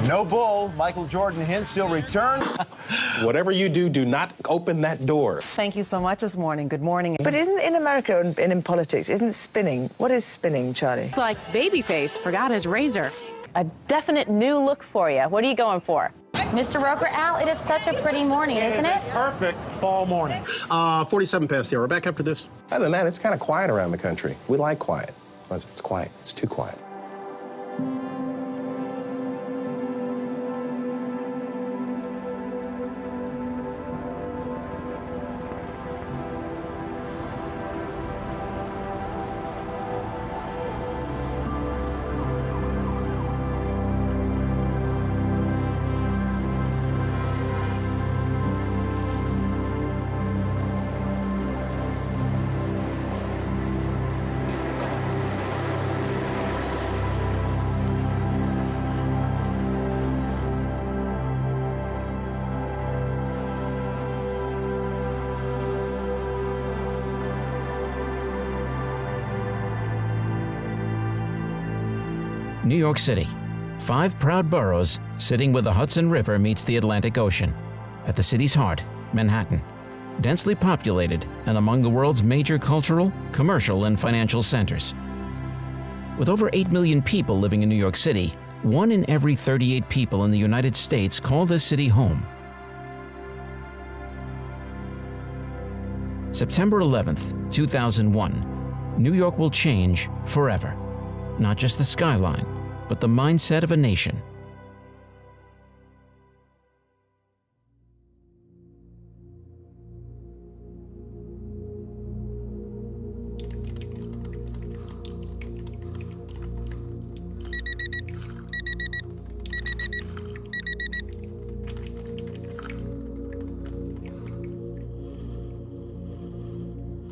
No bull. Michael Jordan hints he'll return. Whatever you do, do not open that door. Thank you so much this morning. Good morning. But isn't in America and in politics, isn't spinning? What is spinning, Charlie? Like Babyface forgot his razor. A definite new look for you. What are you going for? Mr. Roker, Al, it is such a pretty morning, isn't it? Perfect fall morning. 47 past the hour. Back after this. Other than that, it's kind of quiet around the country. We like quiet. It's quiet. It's too quiet. New York City, 5 proud boroughs sitting where the Hudson River meets the Atlantic Ocean. At the city's heart, Manhattan, densely populated and among the world's major cultural, commercial, and financial centers. With over 8 million people living in New York City, 1 in every 38 people in the United States call this city home. September 11th, 2001, New York will change forever. Not just the skyline, but the mindset of a nation.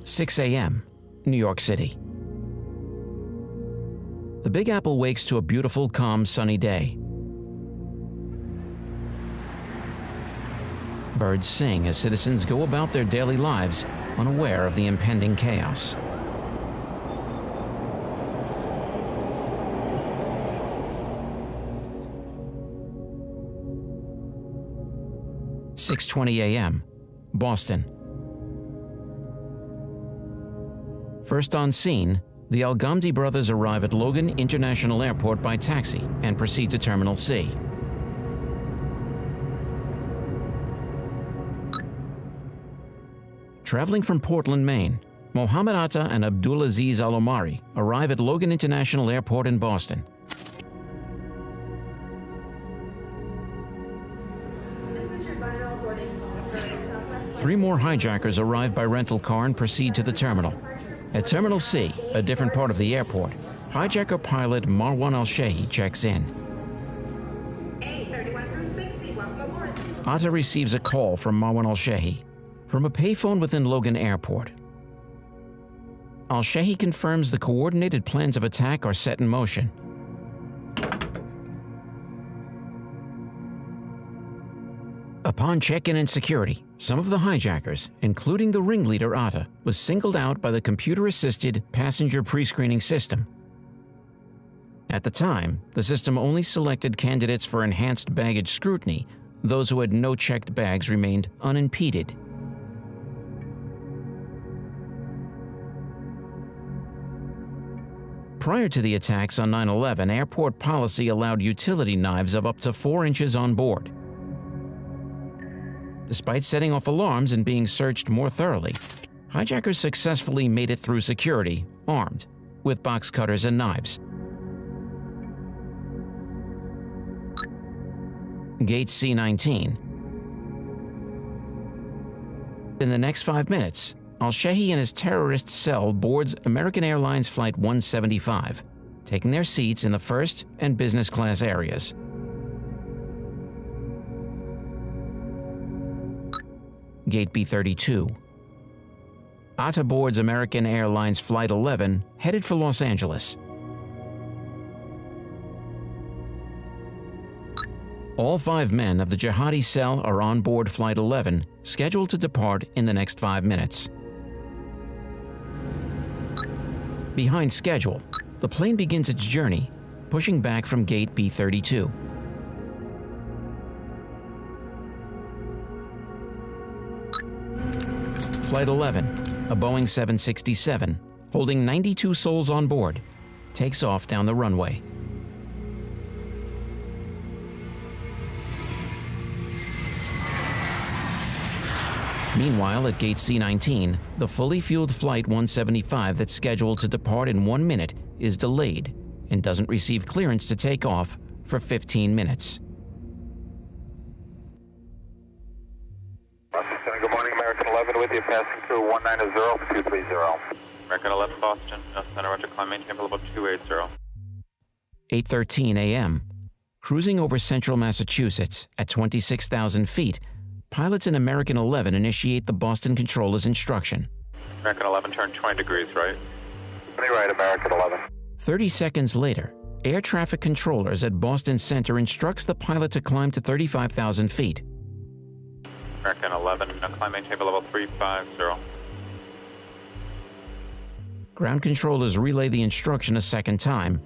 "6 a.m., New York City. The Big Apple wakes to a beautiful, calm, sunny day. Birds sing as citizens go about their daily lives, unaware of the impending chaos. "6:20 a.m., Boston. First on scene, the Al Ghamdi brothers arrive at Logan International Airport by taxi and proceed to Terminal C. Traveling from Portland, Maine, Mohammed Atta and Abdulaziz Al Omari arrive at Logan International Airport in Boston. This is your final boarding call for Southwest. 3 more hijackers arrive by rental car and proceed to the terminal. At Terminal C, a different part of the airport, hijacker pilot Marwan Al-Shehi checks in. Hey, 31 through 60, welcome aboard. Atta receives a call from Marwan Al-Shehi from a payphone within Logan Airport. Al-Shehi confirms the coordinated plans of attack are set in motion. Upon check-in and security, some of the hijackers, including the ringleader Atta, was singled out by the computer-assisted passenger pre-screening system. At the time, the system only selected candidates for enhanced baggage scrutiny. Those who had no checked bags remained unimpeded. Prior to the attacks on 9/11, airport policy allowed utility knives of up to 4 inches on board. Despite setting off alarms and being searched more thoroughly, hijackers successfully made it through security, armed with box cutters and knives. Gate C-19. In the next 5 minutes, Al-Shehi and his terrorist cell boards American Airlines Flight 175, taking their seats in the first and business class areas. Gate B-32. Atta boards American Airlines Flight 11, headed for Los Angeles. All 5 men of the jihadi cell are on board Flight 11, scheduled to depart in the next 5 minutes. Behind schedule, the plane begins its journey, pushing back from Gate B-32. Flight 11, a Boeing 767, holding 92 souls on board, takes off down the runway. Meanwhile, at gate C-19, the fully fueled Flight 175 that's scheduled to depart in 1 minute is delayed and doesn't receive clearance to take off for 15 minutes. Good morning, American 11 with you, passing through 190-230. American 11 Boston, center roger, climb maintain level 280. 8:13 a.m. Cruising over central Massachusetts at 26,000 feet, pilots in American 11 initiate the Boston controller's instruction. American 11, turn 20 degrees right. 20 right, American 11. 30 seconds later, air traffic controllers at Boston Center instructs the pilot to climb to 35,000 feet. American 11, climb maintain level 350. Ground controllers relay the instruction a second time.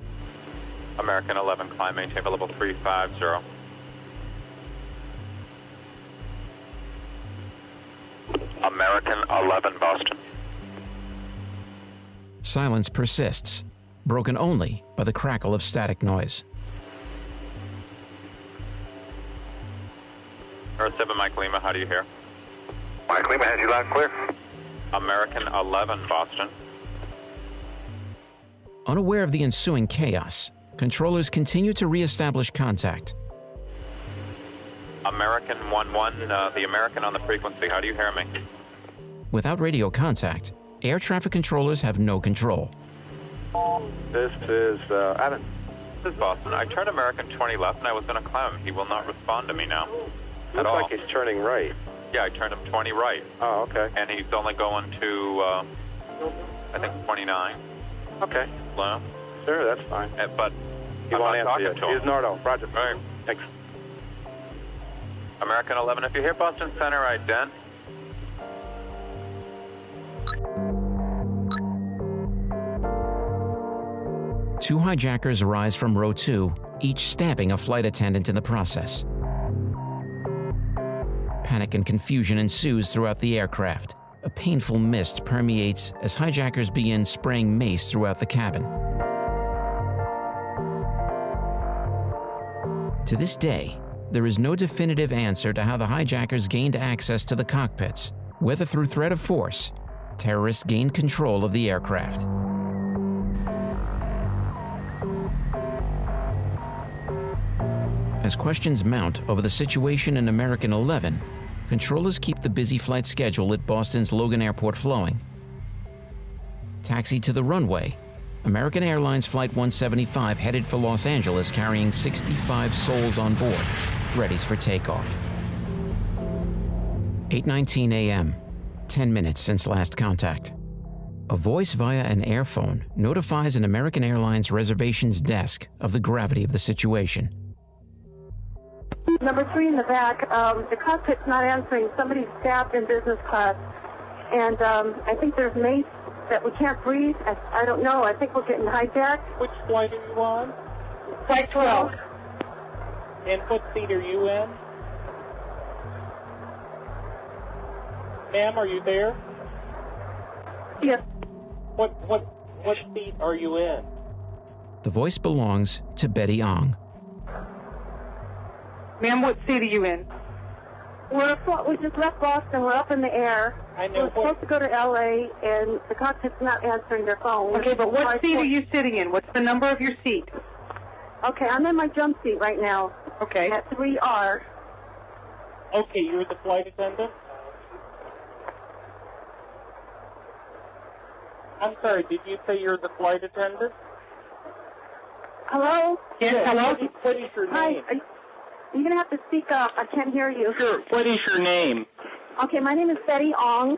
American 11, climb maintain level 350. American 11 Boston. Silence persists, broken only by the crackle of static noise. Earth 7, Mike Lima, how do you hear? Mike Lima has you loud and clear. American 11 Boston. Unaware of the ensuing chaos, controllers continue to re-establish contact. American 11, the American on the frequency, how do you hear me? Without radio contact, air traffic controllers have no control. This is Adam. This is Boston. I turned American 20 left and I was going to climb him. He will not respond to me now. Looks like he's turning right. Yeah, I turned him 20 right. Oh, okay. And he's only going to, I think, 29. Okay. Well, Sure, that's fine. but He I'm won't not talking answer to you. him. He's Nardo. Roger. All right. Thanks. American 11, if you hear Boston Center, ident. Two hijackers rise from row 2, each stabbing a flight attendant in the process. Panic and confusion ensues throughout the aircraft. A painful mist permeates as hijackers begin spraying mace throughout the cabin. To this day, there is no definitive answer to how the hijackers gained access to the cockpits, whether through threat of force, terrorists gained control of the aircraft. As questions mount over the situation in American 11, controllers keep the busy flight schedule at Boston's Logan Airport flowing. Taxied to the runway, American Airlines Flight 175 headed for Los Angeles carrying 65 souls on board, ready for takeoff. 8:19 a.m., 10 minutes since last contact. A voice via an airphone notifies an American Airlines reservations desk of the gravity of the situation. Number 3 in the back, the cockpit's not answering. Somebody's stabbed in business class. And I think there's mace that we can't breathe. I don't know. I think we're getting hijacked. Which flight are you on? Flight 12. And what seat are you in? Ma'am, are you there? Yes. What seat are you in? The voice belongs to Betty Ong. Ma'am, what seat are you in? We just left Boston. We're up in the air. I know. We're supposed to go to L.A., and the cockpit's not answering their phone. Okay, but what seat are you sitting in? What's the number of your seat? Okay, I'm in my jump seat right now. Okay. At 3R. Okay, you're the flight attendant? I'm sorry, did you say you're the flight attendant? Hello? Yes, hello? What is your name? Hi. You're going to have to speak up. I can't hear you. Sure. What is your name? Okay, my name is Betty Ong.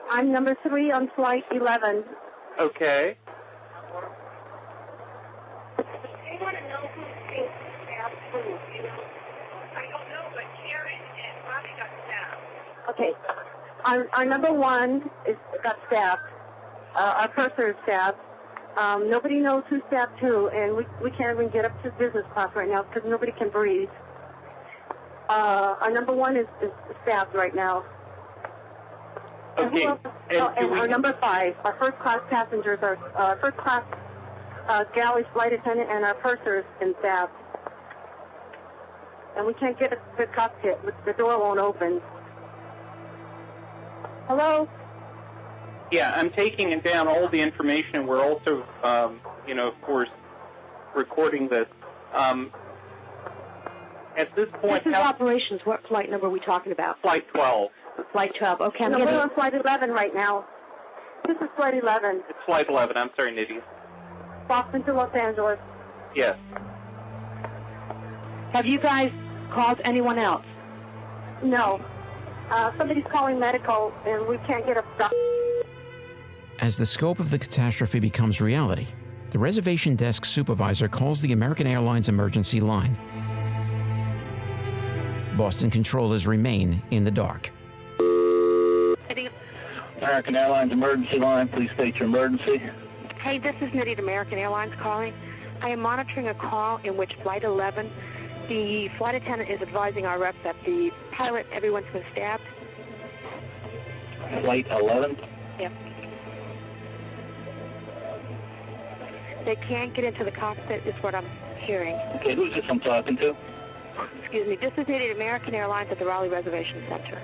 I'm number 3 on Flight 11. Okay. I want to know who's stabbed who, you know? I don't know, but Karen and Bobby got stabbed. Okay. Our number 1 got stabbed. Our purser is stabbed. Nobody knows who stabbed who, and we can't even get up to business class right now because nobody can breathe. Our number 1 is stabbed right now. Okay. And our number 5, our first class passengers, our first class galley flight attendant and our pursers and staff. And we can't get to the cockpit. The door won't open. Hello? Yeah, I'm taking down all the information. We're also, of course, recording this. At this point... This is operations. What flight number are we talking about? Flight 12. Flight 12. Okay. No, we're on Flight 11 right now. This is Flight 11. It's Flight 11. I'm sorry, Nidhi. Boston to Los Angeles. Yes. Have you guys called anyone else? No. Somebody's calling medical, and we can't get a doctor. As the scope of the catastrophe becomes reality, the reservation desk supervisor calls the American Airlines emergency line. Boston controllers remain in the dark. American Airlines emergency line, please state your emergency. Hey, this is Nidhi at American Airlines calling. I am monitoring a call in which Flight 11, the flight attendant is advising our reps that the pilot, everyone's been stabbed. Flight 11? Yep. They can't get into the cockpit, is what I'm hearing. Okay, who's this I'm talking to? Excuse me, this is Nidhi at American Airlines at the Raleigh Reservation Center.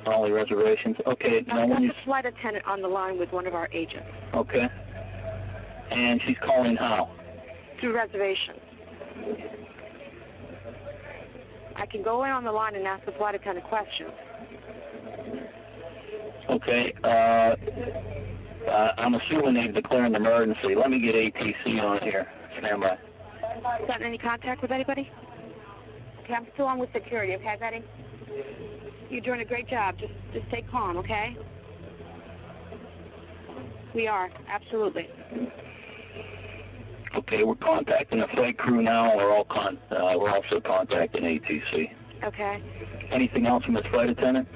Raleigh reservations. Okay, now when you... the flight attendant on the line with one of our agents. Okay. And she's calling how? Through reservations. I can go in on the line and ask the flight attendant questions. Okay, I'm assuming they've declared an emergency. Let me get ATC on here. Stand by. Gotten any contact with anybody? Okay, I'm still on with security, okay, Betty? You're doing a great job. Just stay calm, okay? We are, absolutely. Okay, we're contacting the flight crew now. We're also contacting ATC. Okay. Anything else from this flight attendant?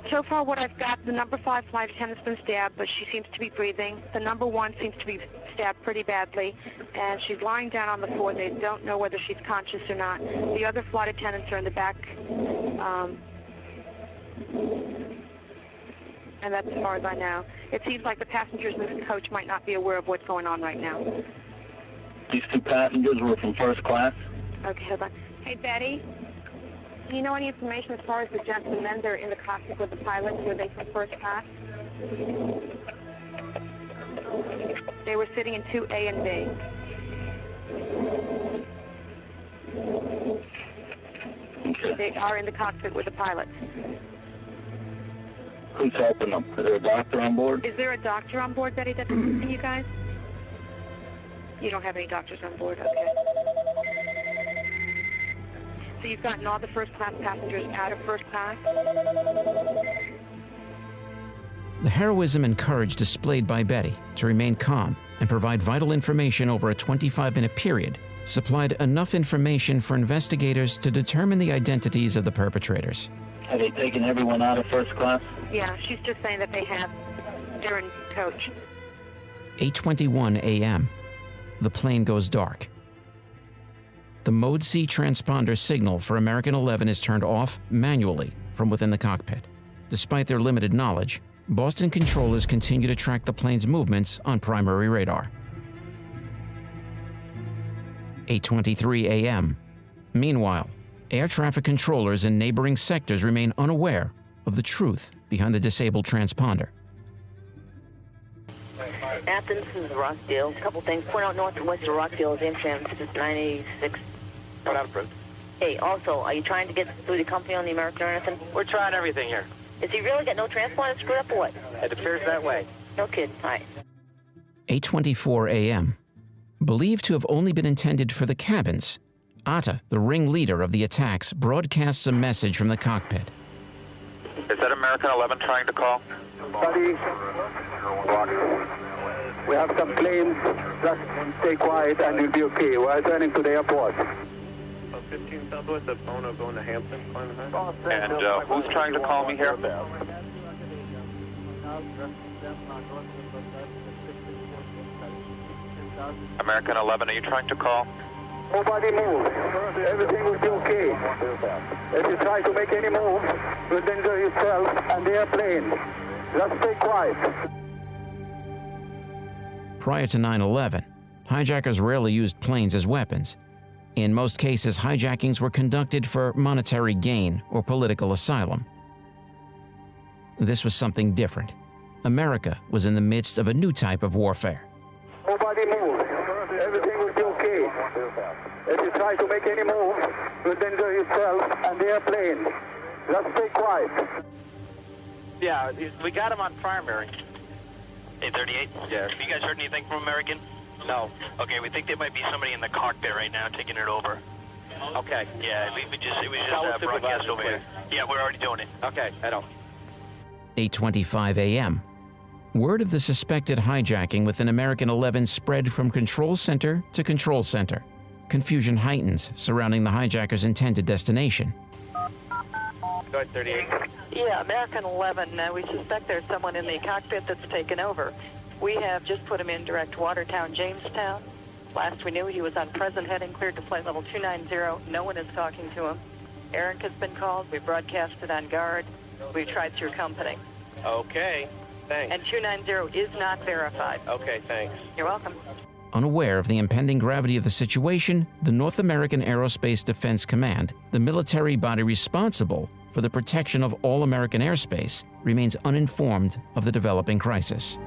So far what I've got, the number 5 flight attendant's been stabbed, but she seems to be breathing. The number 1 seems to be stabbed pretty badly, and she's lying down on the floor. They don't know whether she's conscious or not. The other flight attendants are in the back, and that's as far as I know. It seems like the passengers in this coach might not be aware of what's going on right now. These 2 passengers were from first class? Okay, hold on. Hey, Betty? Do you know any information as far as the gentlemen that are in the cockpit with the pilot? Were they from first class? They were sitting in 2A and B. Okay. They are in the cockpit with the pilot. Who's helping them? Is there a doctor on board? Is there a doctor on board, Betty, that's assisting you guys? You don't have any doctors on board, okay. So you've gotten all the first class passengers out of first class? The heroism and courage displayed by Betty to remain calm and provide vital information over a 25-minute period supplied enough information for investigators to determine the identities of the perpetrators. Have they taken everyone out of first class? Yeah, she's just saying that they have. They're in coach. 8:21 a.m. The plane goes dark. The Mode C transponder signal for American 11 is turned off manually from within the cockpit. Despite their limited knowledge, Boston controllers continue to track the plane's movements on primary radar. 8:23 a.m. Meanwhile, air traffic controllers in neighboring sectors remain unaware of the truth behind the disabled transponder. Athens is Rockdale. A couple things. Point out north and west of Rockdale is Amtrak 986. What happened? Hey, also, are you trying to get through the company on the American or anything? We're trying everything here. Is he really got no transponder screwed up or what? It appears that way. No kidding. All right. 8:24 a.m. Believed to have only been intended for the cabins, Atta, the ringleader of the attacks, broadcasts a message from the cockpit. Is that American 11 trying to call? Buddy, we have some planes. Just stay quiet and you'll be okay. We're returning to the airport. 15 southwest of Bono going to Hampton. And who's trying to call me here? American 11, are you trying to call? Nobody move. Everything will be okay. If you try to make any move, you'll danger yourself and the airplane. Just stay quiet. Prior to 9/11, hijackers rarely used planes as weapons. In most cases, hijackings were conducted for monetary gain or political asylum. This was something different. America was in the midst of a new type of warfare. Nobody move. Everything will be okay. If you try to make any move, you'll danger yourself and the airplane. Just stay quiet. Yeah, we got him on primary. 838? Yeah. Have you guys heard anything from American? No. Okay, we think there might be somebody in the cockpit right now taking it over. Okay. Yeah, it was just broadcast over here. Yeah, we're already doing it. Okay, I don't. 8:25 a.m. Word of the suspected hijacking within American 11 spread from control center to control center. Confusion heightens surrounding the hijacker's intended destination. Go ahead, 38. Yeah, American 11, we suspect there's someone in the cockpit that's taken over. We have just put him in direct Watertown, Jamestown. Last we knew, he was on present heading, cleared to flight level 290. No one is talking to him. Eric has been called. We broadcasted on guard. We tried through company. Okay, thanks. And 290 is not verified. Okay, thanks. You're welcome. Unaware of the impending gravity of the situation, the North American Aerospace Defense Command, the military body responsible for the protection of all American airspace, remains uninformed of the developing crisis.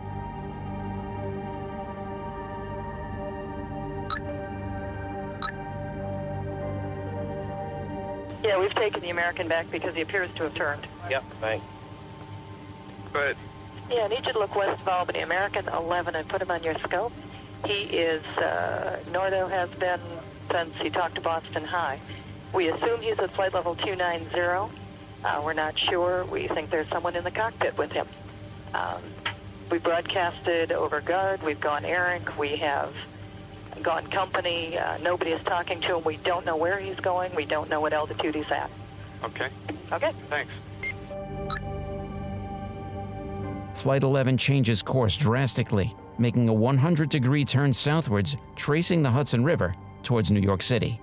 Yeah, we've taken the American back because he appears to have turned. Yep, thanks. Go ahead. Yeah, I need you to look west of Albany, American 11, and put him on your scope. He is, Nordo has been since he talked to Boston High. We assume he's at flight level 290. We're not sure. We think there's someone in the cockpit with him. We broadcasted over guard. We've gone Eric. We have gone company. Nobody is talking to him. We don't know where he's going. We don't know what altitude he's at. Okay. Okay. Thanks. Flight 11 changes course drastically, making a 100-degree turn southwards, tracing the Hudson River towards New York City.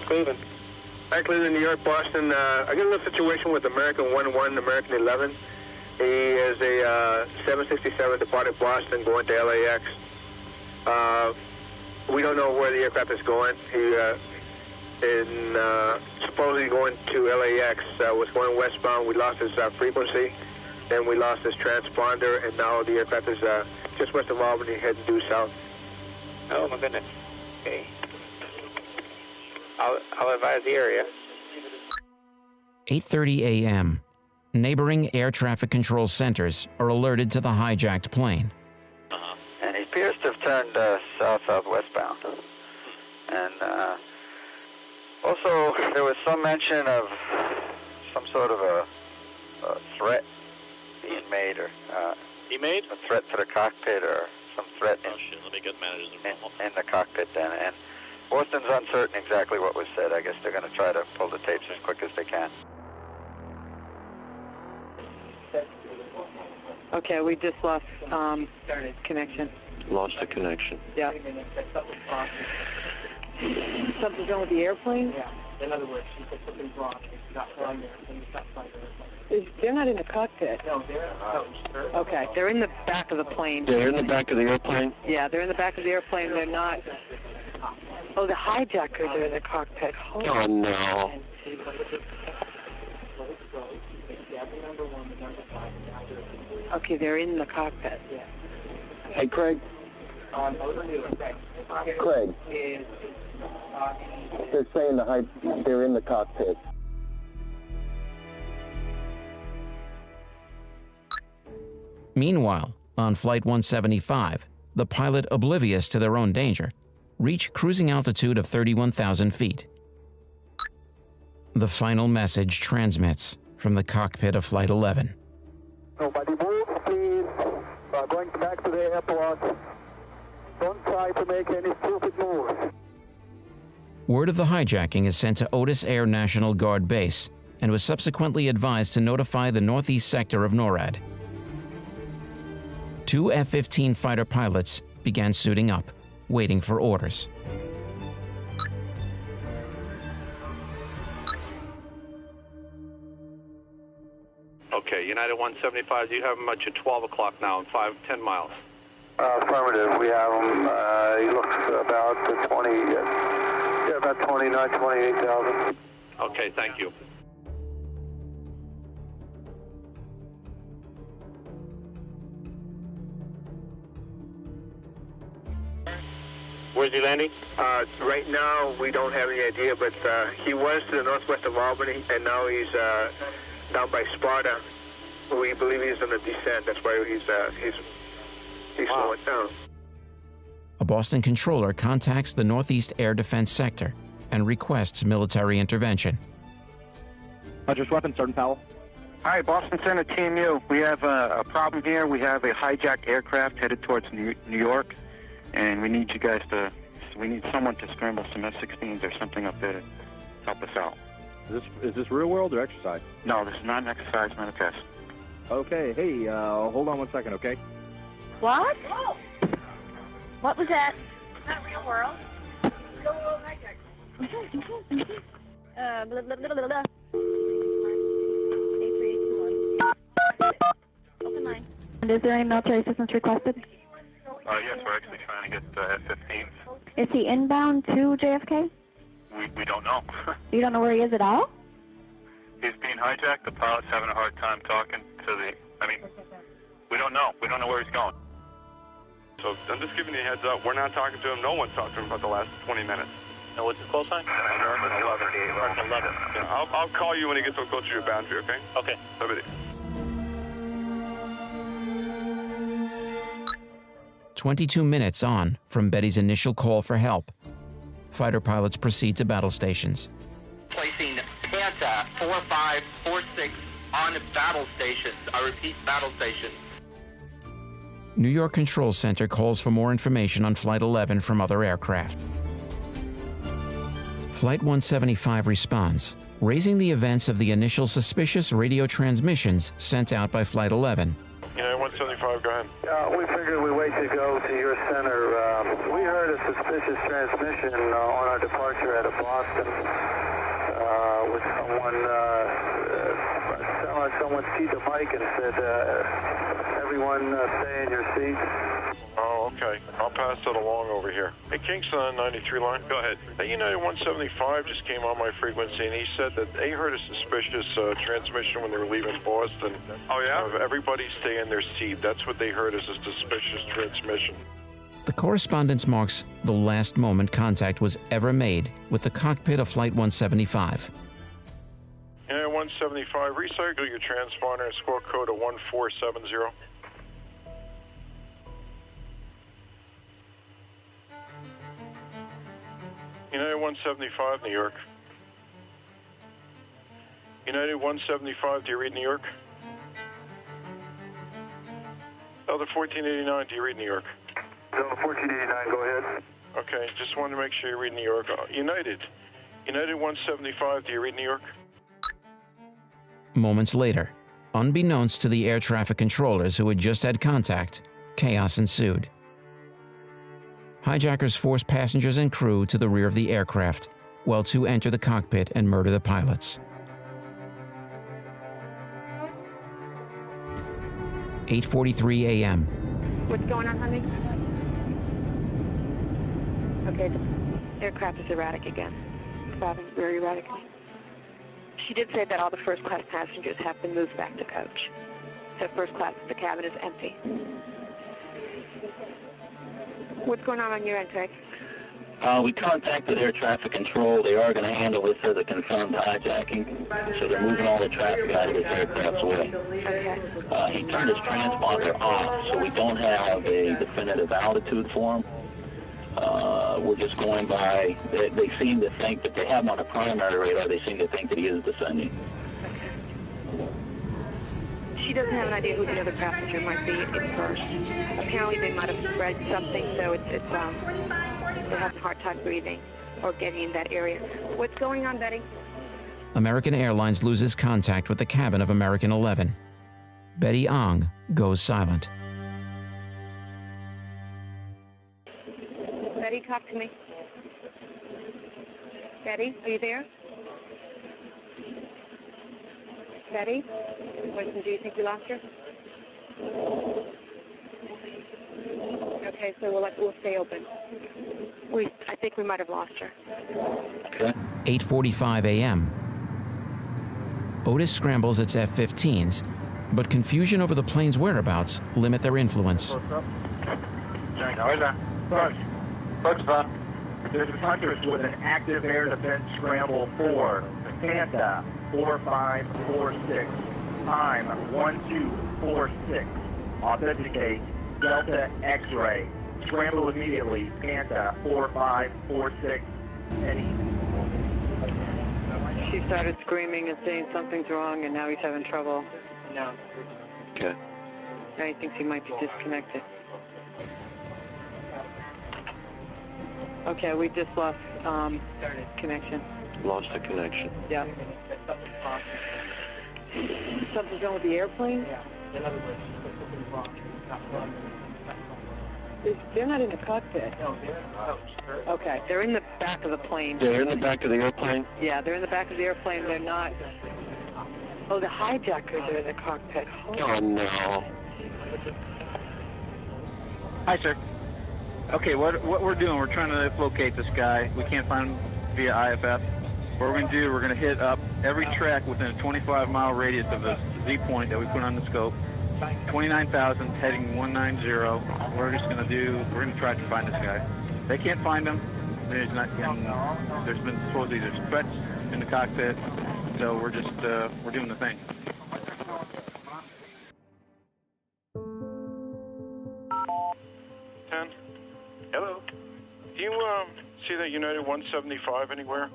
Cleveland. Hi, Cleveland, New York, Boston. I got a little situation with American 11, American 11. He is a 767 departed Boston going to LAX. We don't know where the aircraft is going. He is supposedly going to LAX. Was going westbound. We lost his frequency. Then we lost his transponder, and now the aircraft is just west of Albany, heading due south. Oh, my goodness. Okay. I'll advise the area. 8:30 a.m. Neighboring air traffic control centers are alerted to the hijacked plane. And he appears to have turned south-southwestbound. And also, there was some mention of some sort of a threat being made, or he made a threat to the cockpit, or some threat in the cockpit. Then, and Boston's uncertain exactly what was said. I guess they're going to try to pull the tapes as quick as they can. Okay, we just lost connection. Lost the connection. Yeah. Something's wrong with the airplane? Yeah. In other words, she said something's wrong. It's not flying there. It's not flying there. They're not in the cockpit. No, they're okay, they're in the back of the plane. They're in the back of the airplane? Yeah, they're in the back of the airplane. They're not. Oh, the hijackers are in the cockpit. Oh, no. Okay, they're in the cockpit. Hey, Craig. Craig. They're saying they're in the cockpit. Meanwhile, on Flight 175, the pilot, oblivious to their own danger, reach cruising altitude of 31,000 feet. The final message transmits from the cockpit of Flight 11. Nobody move, please. Going back to the airport. Don't try to make any stupid moves. Word of the hijacking is sent to Otis Air National Guard Base and was subsequently advised to notify the northeast sector of NORAD. 2 F-15 fighter pilots began suiting up, waiting for orders. Okay, United 175, do you have him at your 12 o'clock now in 10 miles? Affirmative. We have him. He looks about 20, about 29, 28,000. Okay, thank you. Where's he landing? Right now, we don't have any idea, but he was to the northwest of Albany, and now he's down by Sparta. We believe he's on the descent. That's why he's slowing down. A Boston controller contacts the Northeast Air Defense Sector and requests military intervention. Just weapons, Sergeant Powell. Hi, Boston Center, Team U. We have a problem here. We have a hijacked aircraft headed towards New York, and we need you guys to, we need someone to scramble some F-16s or something up there to help us out. Is this real world or exercise? No, this is not an exercise, not a test. Okay, hey, hold on 1 second, okay? What? What was that? Not real world. Real world hijack. Blah, blah, blah, blah, blah. Open line. Is there any military assistance requested? Yes, we're actually trying to get F-15s. Is he inbound to JFK? We don't know. You don't know where he is at all? He's being hijacked. The pilot's having a hard time talking to the... we don't know. We don't know where he's going. So I'm just giving you a heads up. We're not talking to him. No one's talking to him about the last 20 minutes. And what's his call sign? American 11. American 11. Yeah, I'll call you when he gets close to your boundary, okay? Okay. Everybody. 22 minutes on from Betty's initial call for help, fighter pilots proceed to battle stations. Placing Panta 4546 on battle stations. I repeat, battle stations. New York Control Center calls for more information on Flight 11 from other aircraft. Flight 175 responds, raising the events of the initial suspicious radio transmissions sent out by Flight 11. United 175, go ahead. We figured we'd wait to go to your center. We heard a suspicious transmission on our departure out of Boston with someone keyed the mic and said, everyone stay in your seats. Oh, okay. I'll pass that along over here. Hey, Kingston on 93 line. Go ahead. Hey, United 175 just came on my frequency, and he said that they heard a suspicious transmission when they were leaving Boston. Oh, yeah? Everybody stay in their seat. That's what they heard as a suspicious transmission. The correspondence marks the last moment contact was ever made with the cockpit of Flight 175. United 175, recycle your transponder and score code of 1470. United 175, New York. United 175, do you read New York? Delta 1489, do you read New York? Delta 1489, go ahead. Okay, just wanted to make sure you read New York. United 175, do you read New York? Moments later, unbeknownst to the air traffic controllers who had just had contact, chaos ensued. Hijackers force passengers and crew to the rear of the aircraft, while two enter the cockpit and murder the pilots. 8:43 a.m. What's going on, honey? Okay, the aircraft is erratic again. Driving very erratically. She did say that all the first-class passengers have been moved back to coach. So first class, the cabin is empty. What's going on your end, Craig? We contacted air traffic control. They are going to handle this as a confirmed hijacking. So they're moving all the traffic out of this aircraft's way. Okay. He turned his transponder off, so we don't have a definitive altitude for him. We're just going by, they seem to think that they have him on a primary radar. They seem to think that he is descending. She doesn't have an idea who the other passenger might be at first. Apparently they might have spread something, so they're having a hard time breathing or getting in that area. What's going on, Betty? American Airlines loses contact with the cabin of American 11. Betty Ong goes silent. Betty, talk to me. Betty, are you there? Teddy? Winston, do you think we lost her? Okay, so we'll stay open. I think we might have lost her. Okay. 8:45 a.m. Otis scrambles its F-15s, but confusion over the plane's whereabouts limit their influence. There's hunters with an active air defense scramble for Panta 4546, time 1246. Authenticate Delta X-ray. Scramble immediately, Panta 4546, Eddie. She started screaming and saying something's wrong, and now he's having trouble. No. Okay. Now he thinks he might be disconnected. Okay, we just lost connection. Lost the connection. Yeah. Something's wrong with the airplane? They're not in the cockpit. No, they're not. Okay, they're in the back of the plane. They're in the back of the airplane? Yeah, they're in the back of the airplane. They're not. Oh, the hijackers are in the cockpit. Oh, no. Hi, sir. Okay, what we're doing, we're trying to locate this guy. We can't find him via IFF. What we're going to do, we're going to hit up every track within a 25-mile radius of the Z point that we put on the scope. 29,000 heading 190. We're just going to try to find this guy. They can't find him. There's been supposedly there's threats in the cockpit, so we're just we're doing the thing. Hello. Do you see that United 175 anywhere?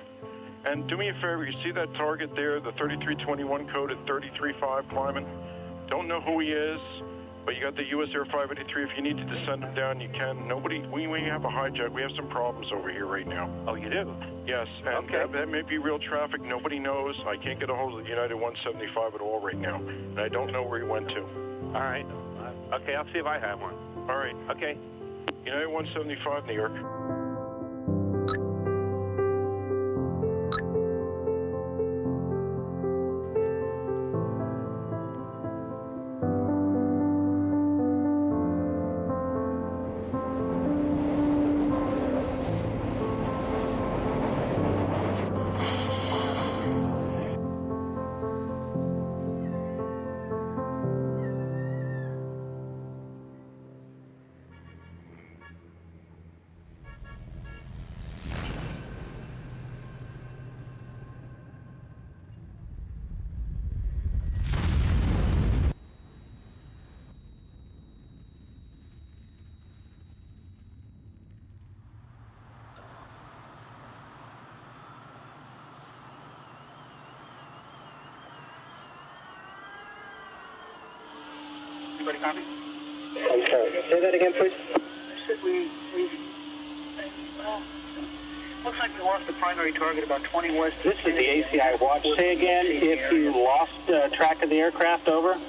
And do me a favor, you see that target there, the 3321 code at 335 climbing? Don't know who he is, but you got the US Air 583. If you need to descend him down, you can. We have a hijack. We have some problems over here right now. Oh, you do? Yes, and that may be real traffic. Nobody knows. I can't get a hold of the United 175 at all right now, and I don't know where he went to. All right. Okay, I'll see if I have one. All right. Okay. United 175, New York. Anybody copy? I'm sorry. Say that again, please. Looks like we lost the primary target about 20 west. This is the ACI watch. Say again if you lost track of the aircraft, over.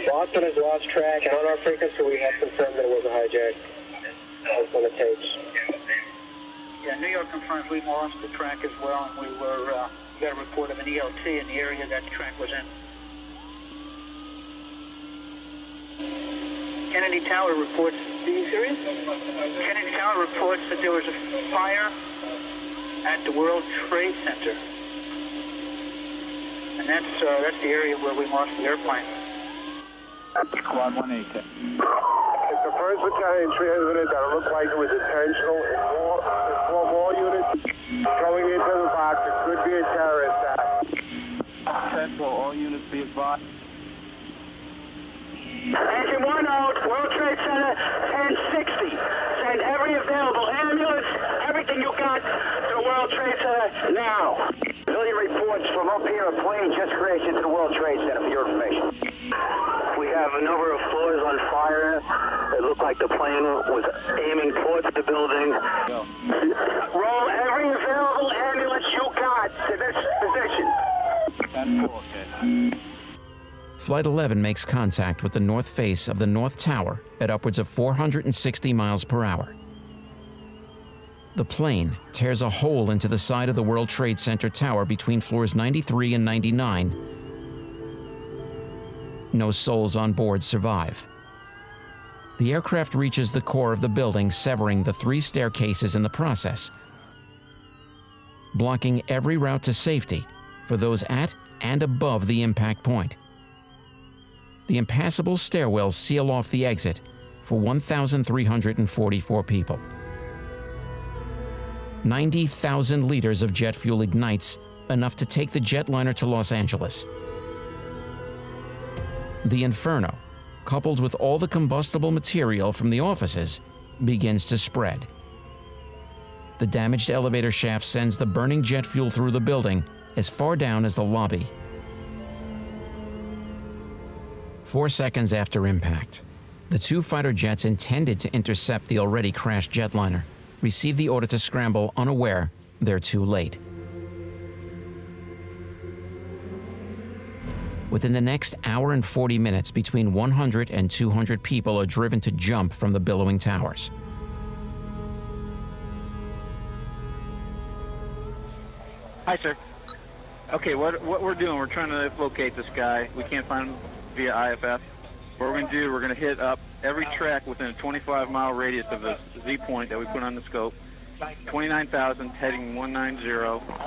Boston has lost track, and on our frequency we have confirmed that it was a hijack. That's on the tapes. Yeah, New York confirms we lost the track as well, and we got a report of an ELT in the area that track was in. Kennedy Tower reports. Are you serious? Kennedy Tower reports that there was a fire at the World Trade Center, and that's the area where we lost the airplane. Squad 1-8. It's the 1st Battalion transmitted that it looked like it was intentional. It's four more units going into the box. It could be a terrorist attack. Central, all units be advised. Engine 1 out, World Trade Center, 1060. Send every available ambulance, everything you got to the World Trade Center now. Civilian reports from up here, a plane just crashed into the World Trade Center, for your information. We have a number of floors on fire. It looked like the plane was aiming towards the building. Go. Roll every available ambulance you got to this position. That's okay. Flight 11 makes contact with the north face of the North Tower at upwards of 460 miles per hour. The plane tears a hole into the side of the World Trade Center tower between floors 93 and 99 No souls on board survive. The aircraft reaches the core of the building, severing the 3 staircases in the process, blocking every route to safety for those at and above the impact point. The impassable stairwells seal off the exit for 1,344 people. 90,000 liters of jet fuel ignites, enough to take the jetliner to Los Angeles. The inferno, coupled with all the combustible material from the offices, begins to spread. The damaged elevator shaft sends the burning jet fuel through the building as far down as the lobby. 4 seconds after impact, the 2 fighter jets intended to intercept the already crashed jetliner receive the order to scramble, unaware they're too late. Within the next hour and 40 minutes, between 100 and 200 people are driven to jump from the billowing towers. Hi, sir. Okay, what we're doing, we're trying to locate this guy. We can't find him via IFF. What we're going to do, we're going to hit up every track within a 25-mile radius of the Z point that we put on the scope. 29,000 heading 190.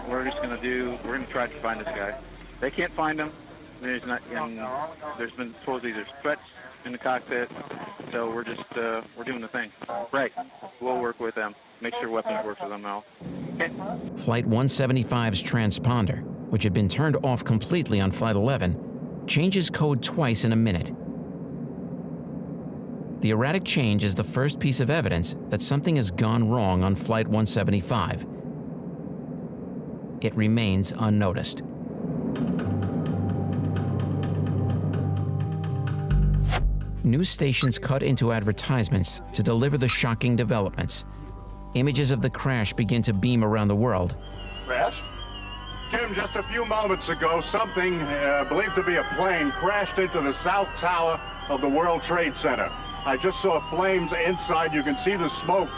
We're going to try to find this guy. They can't find him. There's been supposedly there's threats in the cockpit, so we're just we're doing the thing. Right. We'll work with them. Make sure weapons work for them now. Okay. Flight 175's transponder, which had been turned off completely on Flight 11, changes code twice in a minute. The erratic change is the first piece of evidence that something has gone wrong on Flight 175. It remains unnoticed. News stations cut into advertisements to deliver the shocking developments. Images of the crash begin to beam around the world. Crash? Jim, just a few moments ago, something believed to be a plane crashed into the south tower of the World Trade Center. I just saw flames inside. You can see the smoke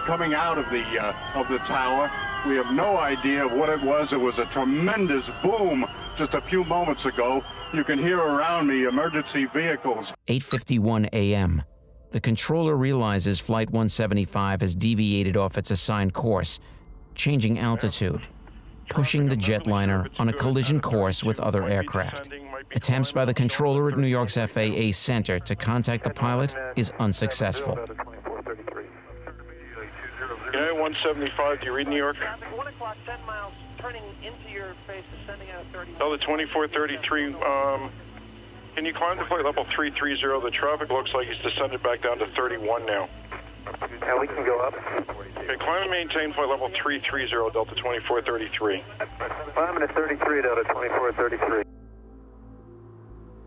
coming out of the tower. We have no idea what it was. It was a tremendous boom just a few moments ago. You can hear around me emergency vehicles. 8:51 a.m. The controller realizes Flight 175 has deviated off its assigned course, changing altitude, pushing the jetliner on a collision course with other aircraft. Attempts by the controller at New York's FAA Center to contact the pilot is unsuccessful. Yeah, 175, do you read New York? 1 o'clock, 10 miles, turning into your face, descending out of 30. Delta 2433, can you climb to flight level 330? The traffic looks like he's descended back down to 31 now. Yeah, we can go up. Okay, climb and maintain flight level 330, Delta 2433. Climbing at 33, Delta 2433.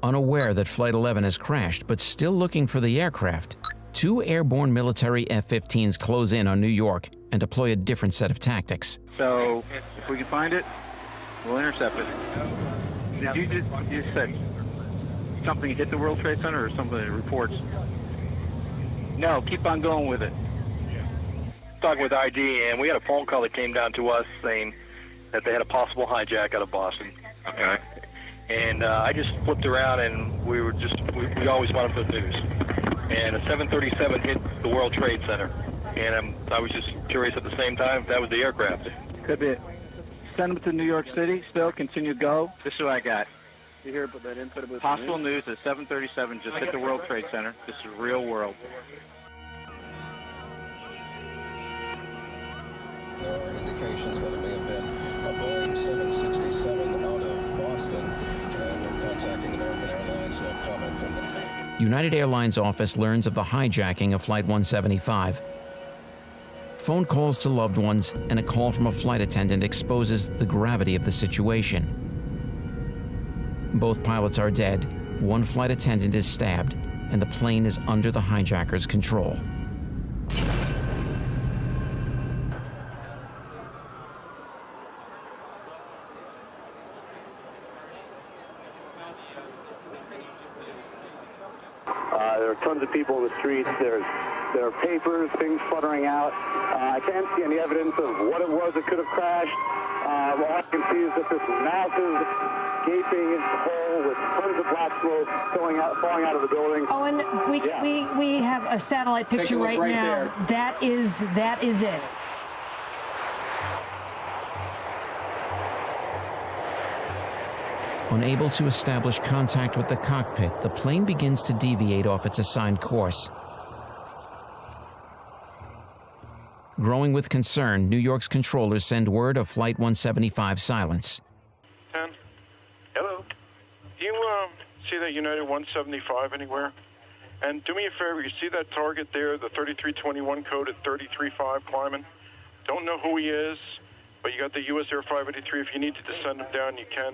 Unaware that Flight 11 has crashed, but still looking for the aircraft, 2 airborne military F-15s close in on New York and deploy a different set of tactics. So, if we can find it, we'll intercept it. Did you said something hit the World Trade Center or something that reports? No, keep on going with it. Talking with ID, and we had a phone call that came down to us saying that they had a possible hijack out of Boston. Okay. And I just flipped around, and we always want to put news. And a 737 hit the World Trade Center. And I was just curious at the same time if that was the aircraft. Could be. Send them to New York City, still, continue to go. This is what I got. You hear about that input about possible news that 737 just hit the World Trade Center. This is real world. There are indications that it may have been a Boeing 767 out of Boston, and we're contacting American Airlines. No comment from them. United Airlines office learns of the hijacking of Flight 175. Phone calls to loved ones and a call from a flight attendant exposes the gravity of the situation. Both pilots are dead, 1 flight attendant is stabbed, and the plane is under the hijackers' control. There are tons of people in the streets. There are papers, things fluttering out. I can't see any evidence of what it was that could have crashed. all I can see is that this massive gaping hole with tons of black smoke falling out of the building. Oh, and we have a satellite picture right now. There. That is it. Unable to establish contact with the cockpit, the plane begins to deviate off its assigned course. Growing with concern, New York's controllers send word of Flight 175 silence. 10. Hello. Do you see that United 175 anywhere? And do me a favor, you see that target there, the 3321 code at 335 climbing? Don't know who he is, but you got the US Air 583. If you need to descend him down, you can.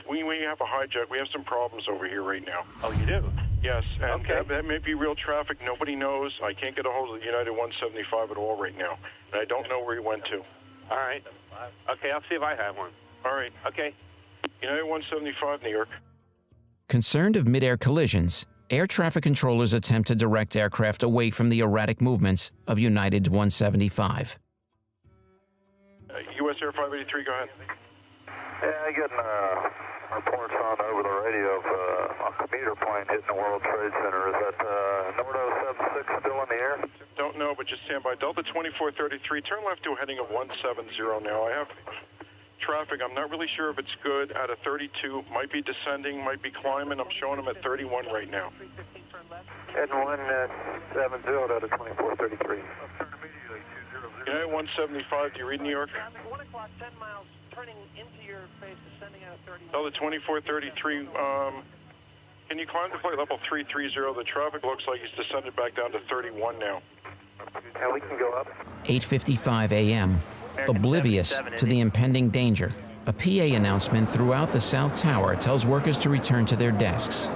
We have a hijack. We have some problems over here right now. Oh, you do? Yes, and that may be real traffic. Nobody knows. I can't get a hold of the United 175 at all right now, and I don't know where he went to. All right. Okay, I'll see if I have one. All right. Okay. United 175, New York. Concerned of mid-air collisions, air traffic controllers attempt to direct aircraft away from the erratic movements of United 175. US Air 583, go ahead. Yeah, I'm getting reports on over the radio of a commuter plane hitting the World Trade Center. Is that Nordo 76 still in the air? Don't know, but just stand by. Delta 2433, turn left to a heading of 170 now. I have traffic. I'm not really sure if it's good out of 32. Might be descending, might be climbing. I'm showing them at 31 right now. Heading 170 out of 2433. United 175, do you read New York? 1 o'clock, 10 miles, turning into your face, descending out of 30. Delta 2433, can you climb to flight level 330? The traffic looks like he's descended back down to 31 now. Yeah, we can go up. 8:55 a.m. Oblivious to the impending danger, a PA announcement throughout the South Tower tells workers to return to their desks.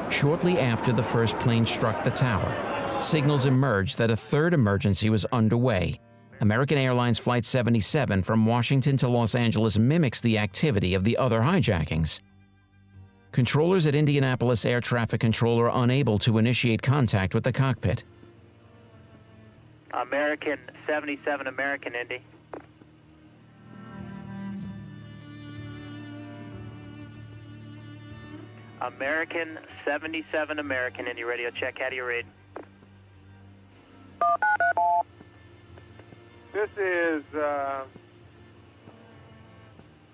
Shortly after the first plane struck the tower, signals emerged that a third emergency was underway. American Airlines Flight 77 from Washington to Los Angeles mimics the activity of the other hijackings. Controllers at Indianapolis Air Traffic Control are unable to initiate contact with the cockpit. American 77, American Indy. American 77, American Indy radio check. How do you read? This is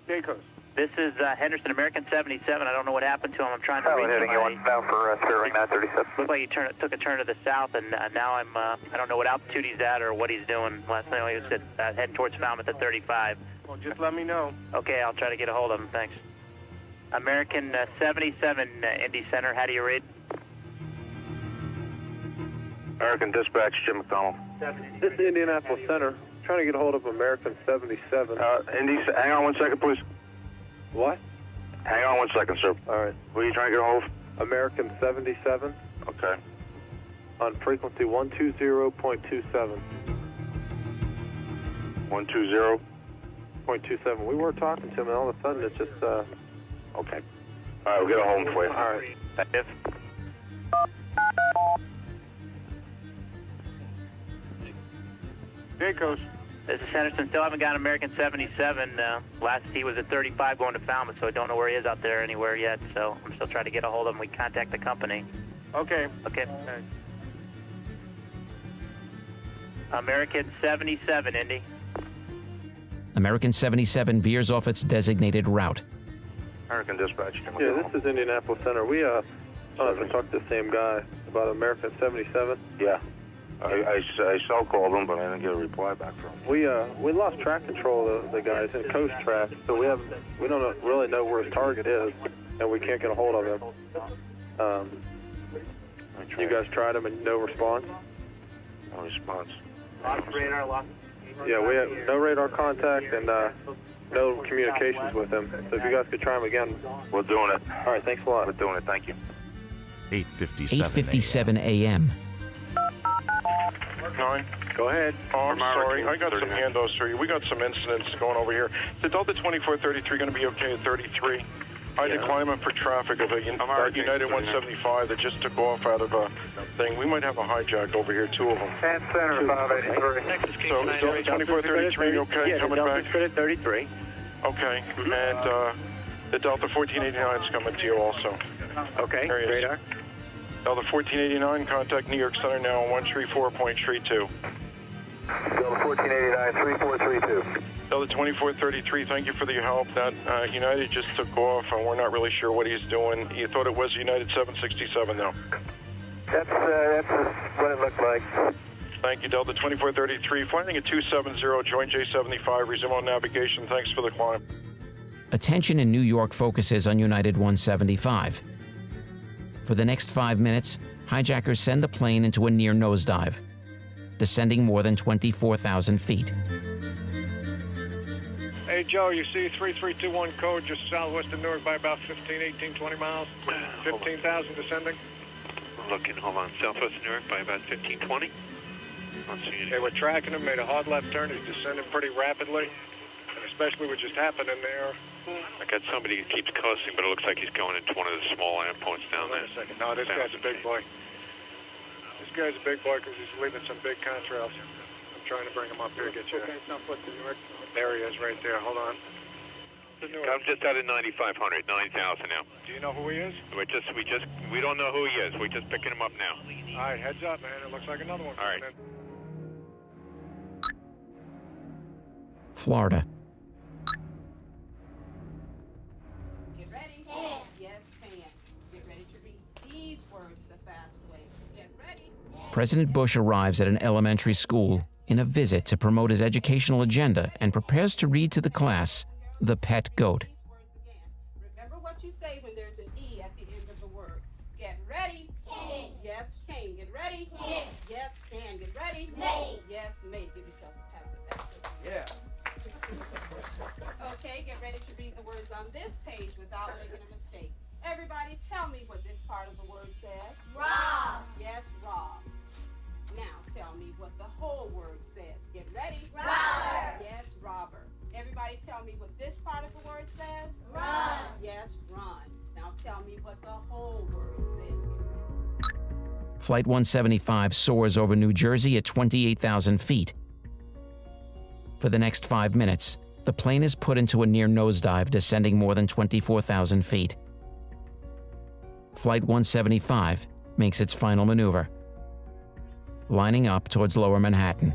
Jacobs. This is Henderson, American 77. I don't know what happened to him. I'm trying to read heading you now for Sterling 937. Looked like he took a turn to the south, and now I don't know what altitude he's at or what he's doing. Last night he was heading towards Falmouth at 35. Well, just let me know. Okay, I'll try to get a hold of him. Thanks. American 77, Indy Center. How do you read? American Dispatch, Jim McDonald. This is Indianapolis Center. Trying to get a hold of American 77. Indy, hang on 1 second, please. What? Hang on 1 second, sir. All right. Who are you trying to get a hold of? American 77. Okay. On frequency 120.27. 120.27. We were talking to him, and all of a sudden it's just, Okay. All right, we'll get a hold of him for you. All right. Thanks. Jacobs. This is Henderson. Still haven't got American 77. Last he was at 35 going to Falmouth, so I don't know where he is out there anywhere yet. So I'm still trying to get a hold of him. We contact the company. Okay. Okay. American 77, Indy. American 77 veers off its designated route. American Dispatch. Yeah, this is Indianapolis Center. We I talked to the same guy about American 77. Yeah. I cell called him, but I didn't get a reply back from him. We lost track control of the guys in coast track, so we don't really know where his target is, and we can't get a hold of him. You guys tried him and no response? No response. Lost radar, lost. Yeah, we have no radar contact and no communications with him. So if you guys could try him again. We're doing it. All right, thanks a lot. We're doing it, thank you. 8:57 a.m. 9. Go ahead. Oh, I'm sorry. I got some handos for you. We got some incidents going over here. The Delta 2433 going to be okay at 33? I had to climb up for traffic of a United 175 that just took off out of a thing. We might have a hijack over here, 2 of them. And Center 583. So, Delta 2433, okay, yeah, coming back? Good at 33. Okay, and the Delta 1489 is coming to you also. Okay, radar. Delta 1489, contact New York Center now on 134.32. Delta 1489, 3432. Delta 2433, thank you for the help. That United just took off, and we're not really sure what he's doing. You thought it was United 767, though? That's what it looked like. Thank you, Delta 2433. Flying at 270, join J75, resume on navigation. Thanks for the climb. Attention in New York focuses on United 175. For the next 5 minutes, hijackers send the plane into a near nosedive, descending more than 24,000 feet. Hey, Joe, you see 3321 code just southwest of Newark by about 15, 18, 20 miles? 15,000 descending? Looking, hold on, southwest of Newark by about 15, 20. Hey, we're tracking him, made a hard left turn. He's descending pretty rapidly, and especially what just happened in there. I got somebody who keeps cussing, but it looks like he's going into one of the small endpoints down there. Wait a second. No, this guy's a big boy. This guy's a big boy because he's leaving some big contrails. I'm trying to bring him up here, get you. There he is right there. Hold on. I'm just out of 9,500, 9,000 now. Do you know who he is? We don't know who he is. We're just picking him up now. All right, heads up, man. It looks like another one. All right. Florida. Get ready. Can. Yes, can. Get ready to read these words the fast way. Get ready. President Bush arrives at an elementary school in a visit to promote his educational agenda and prepares to read to the class The Pet Goat. Remember what you say when there's an E at the end of the word. Get ready. Can. Yes, can. Get ready. Can. Yes, can. Get ready. May. Yes, may. Give yourselves a pat with that. Yeah. Okay, get ready to read the words on this page without making a mistake. Everybody tell me what this part of the word says. Rob. Yes, rob. Now tell me what the whole word says. Get ready. Robber. Yes, robber. Everybody tell me what this part of the word says. Run. Yes, run. Now tell me what the whole word says. Flight 175 soars over New Jersey at 28,000 feet. For the next 5 minutes, the plane is put into a near nosedive, descending more than 24,000 feet. Flight 175 makes its final maneuver, lining up towards Lower Manhattan.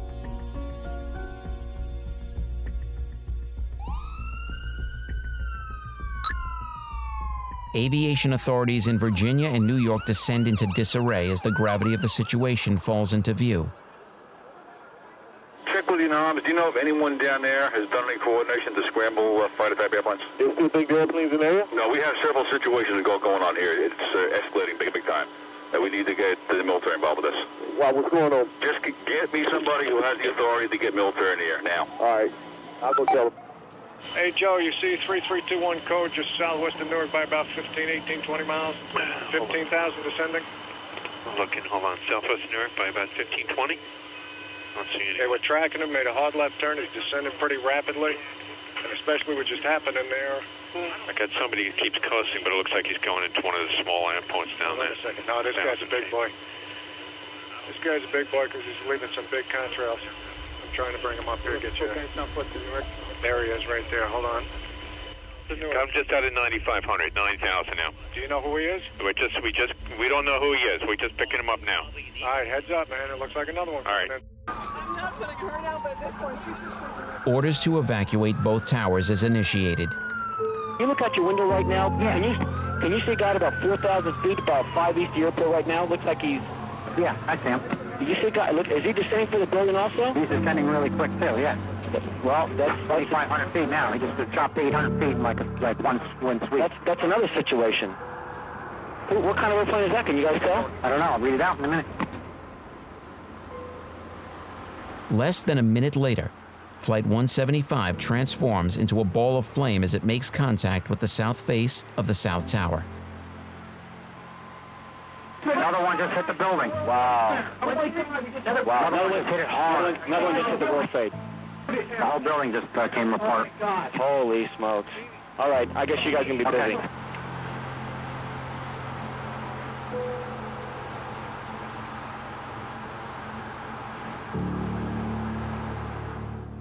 Aviation authorities in Virginia and New York descend into disarray as the gravity of the situation falls into view. Check with your arms. Do you know if anyone down there has done any coordination to scramble fighter type airplanes? Is there big airplanes in the area? No, we have several situations going on here. It's escalating big time. We need to get the military involved with this. Wow, what's going on? Just get me somebody who has the authority to get military in the air now. All right. I'll go tell them. Hey, Joe, you see 3321 code just southwest of Newark by about 15, 18, 20 miles? 15,000 descending? Looking, hold on, southwest of Newark by about 15, 20. Not seeing any. Hey, we're tracking him, made a hard left turn. He's descending pretty rapidly, and especially what just happened in there. I got somebody who keeps cussing, but it looks like he's going into one of the small endpoints down there. Wait a second. No, this guy's a big boy. This guy's a big boy because he's leaving some big contrails. I'm trying to bring him up here, get you. There he is right there. Hold on. I'm just out of 9,500, 9,000 now. Do you know who he is? We don't know who he is. We're just picking him up now. All right, heads up, man. It looks like another one. All right. I'm not putting her down, but at this point, she's just... Orders to evacuate both towers is initiated. You look out your window right now. Yeah. Can you see a guy at about 4,000 feet, about 5 east of the airport right now? Looks like he's... Yeah, I see him. Did you see a guy? Look, is he descending for the building also? He's descending really quick too, yeah. Well, that's 2,500 feet now. He just chopped 800 feet in like one sweep. That's another situation. What kind of airplane is that? Can you guys tell? I don't know. I'll read it out in a minute. Less than a minute later, Flight 175 transforms into a ball of flame as it makes contact with the south face of the South Tower. Another one just hit the building. Wow. Wow, Another one hit it hard. Another one just hit the World Trade. The whole building just came apart. Holy smokes. All right, I guess you guys can be busy.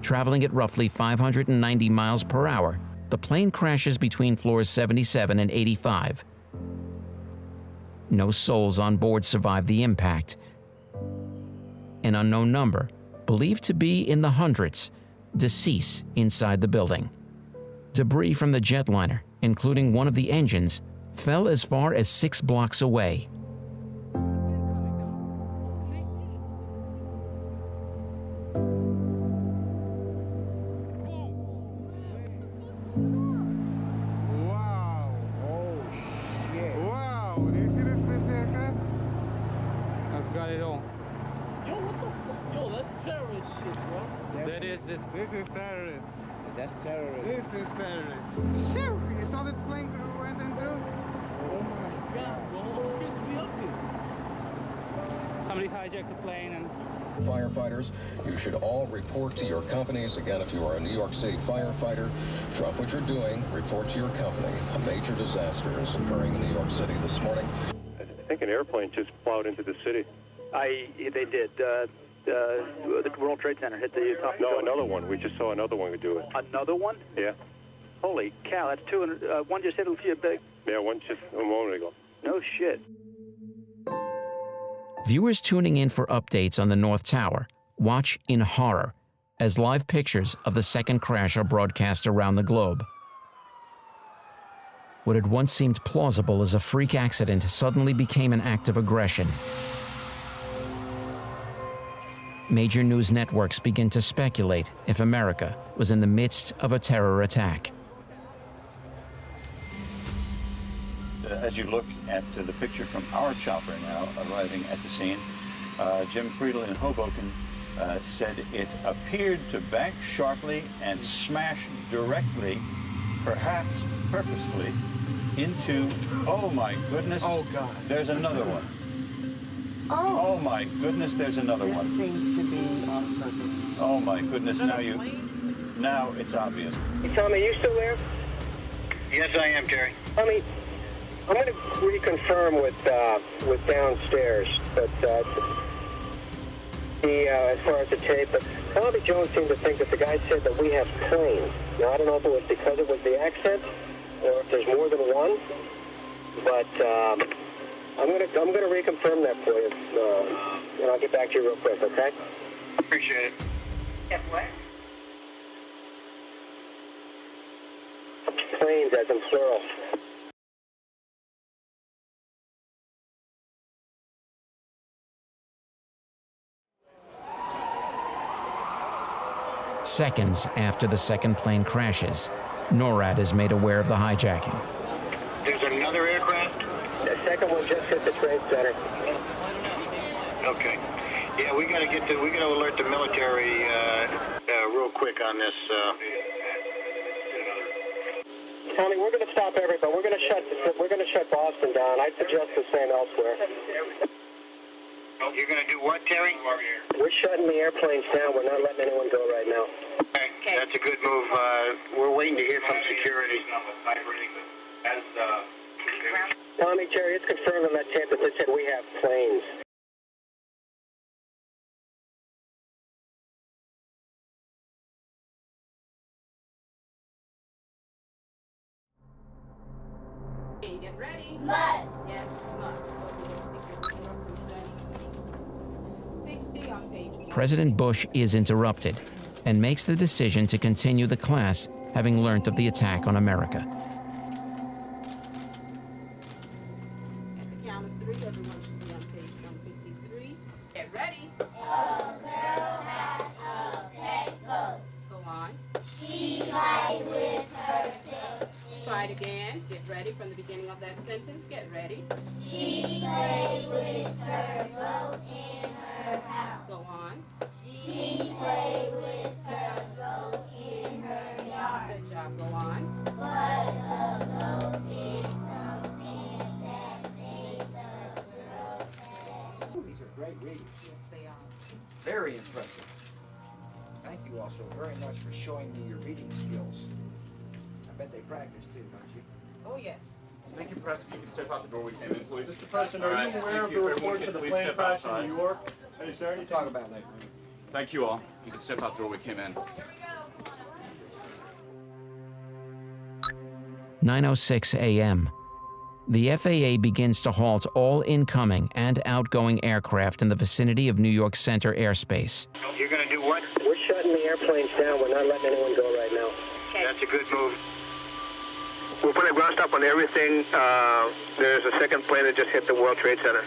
Traveling at roughly 590 miles per hour, the plane crashes between floors 77 and 85. No souls on board survive the impact. An unknown number, believed to be in the hundreds, decease inside the building. Debris from the jetliner, including one of the engines, fell as far as 6 blocks away. Wow. Oh, shit. Wow. Do you see this aircraft? I've got it all. Yo, what the fuck? Yo, that's terrorist shit, bro. That is it. This is terrorist. That's terrorist. This is terrorist. Shoo! You saw that plane went in through? Oh my God, bro. It's good to be up here. Somebody hijacked the plane and... Firefighters, you should all report to your companies. Again, if you are a New York City firefighter, drop what you're doing, report to your company. A major disaster is occurring in New York City this morning. I think an airplane just plowed into the city. They did. The World Trade Center hit the top. No, another one. We just saw another one do it. Another one? Yeah. Holy cow, that's 200. One just hit a big. Yeah, one just a moment ago. No shit. Viewers tuning in for updates on the North Tower watch in horror as live pictures of the second crash are broadcast around the globe. What had once seemed plausible as a freak accident suddenly became an act of aggression. Major news networks begin to speculate if America was in the midst of a terror attack. As you look at the picture from our chopper now arriving at the scene, Jim Friedel in Hoboken said it appeared to bank sharply and smash directly, perhaps purposefully, into, oh my goodness, oh God, there's another one. Oh my goodness, there's another one. Seems to be on purpose. Oh my goodness, now it's obvious. Hey, Tommy, you still there? Yes, I am, Terry. Tommy, I'm going to reconfirm with downstairs, but as far as the tape, but Bobby Jones seemed to think that the guy said that we have planes. Now, I don't know if it was because it was the accent or if there's more than one, but I'm going to reconfirm that for you, and I'll get back to you real quick, okay? Appreciate it. Yes, what? Planes as in plural. Seconds after the second plane crashes, NORAD is made aware of the hijacking. There's another aircraft? The second one just hit the Trade Center. Okay. Yeah, we gotta alert the military real quick on this. Tommy, we're gonna stop everybody. We're gonna shut Boston down. I'd suggest the same elsewhere. You're gonna do what, Terry? We're shutting the airplanes down. We're not letting anyone go right now. Okay. That's a good move. We're waiting to hear from security. Tommy, Terry, it's confirmed on that tape that they said we have planes. Get ready. Must. Yes, must. 60 on page. President Bush is interrupted and makes the decision to continue the class, having learned of the attack on America. At the count of 3, everyone should be on page 153. Get ready. Go on. She played with her tail. Try it again. Get ready from the beginning of that sentence. Get ready. She played with her goat in her house. Go on. She played with her goat in her yard. Good job. Go on. But the goat did something that made the girl sad. These are great readings. Yes, they are. Very impressive. Thank you also very much for showing me your reading skills. I bet they practice too, don't you? Oh, yes. Thank you, Press. If you can step out the door we came in, please. Mr. President, are you aware of the reports of the plane crash in New York? Is there anything? Talk about later. Thank you all. You can step out the door we came in. 9:06 a.m. The FAA begins to halt all incoming and outgoing aircraft in the vicinity of New York Center airspace. You're going to do what? We're shutting the airplanes down. We're not letting anyone go right now. Okay. That's a good move. We're putting a ground stop on everything. There's a second plane that just hit the World Trade Center.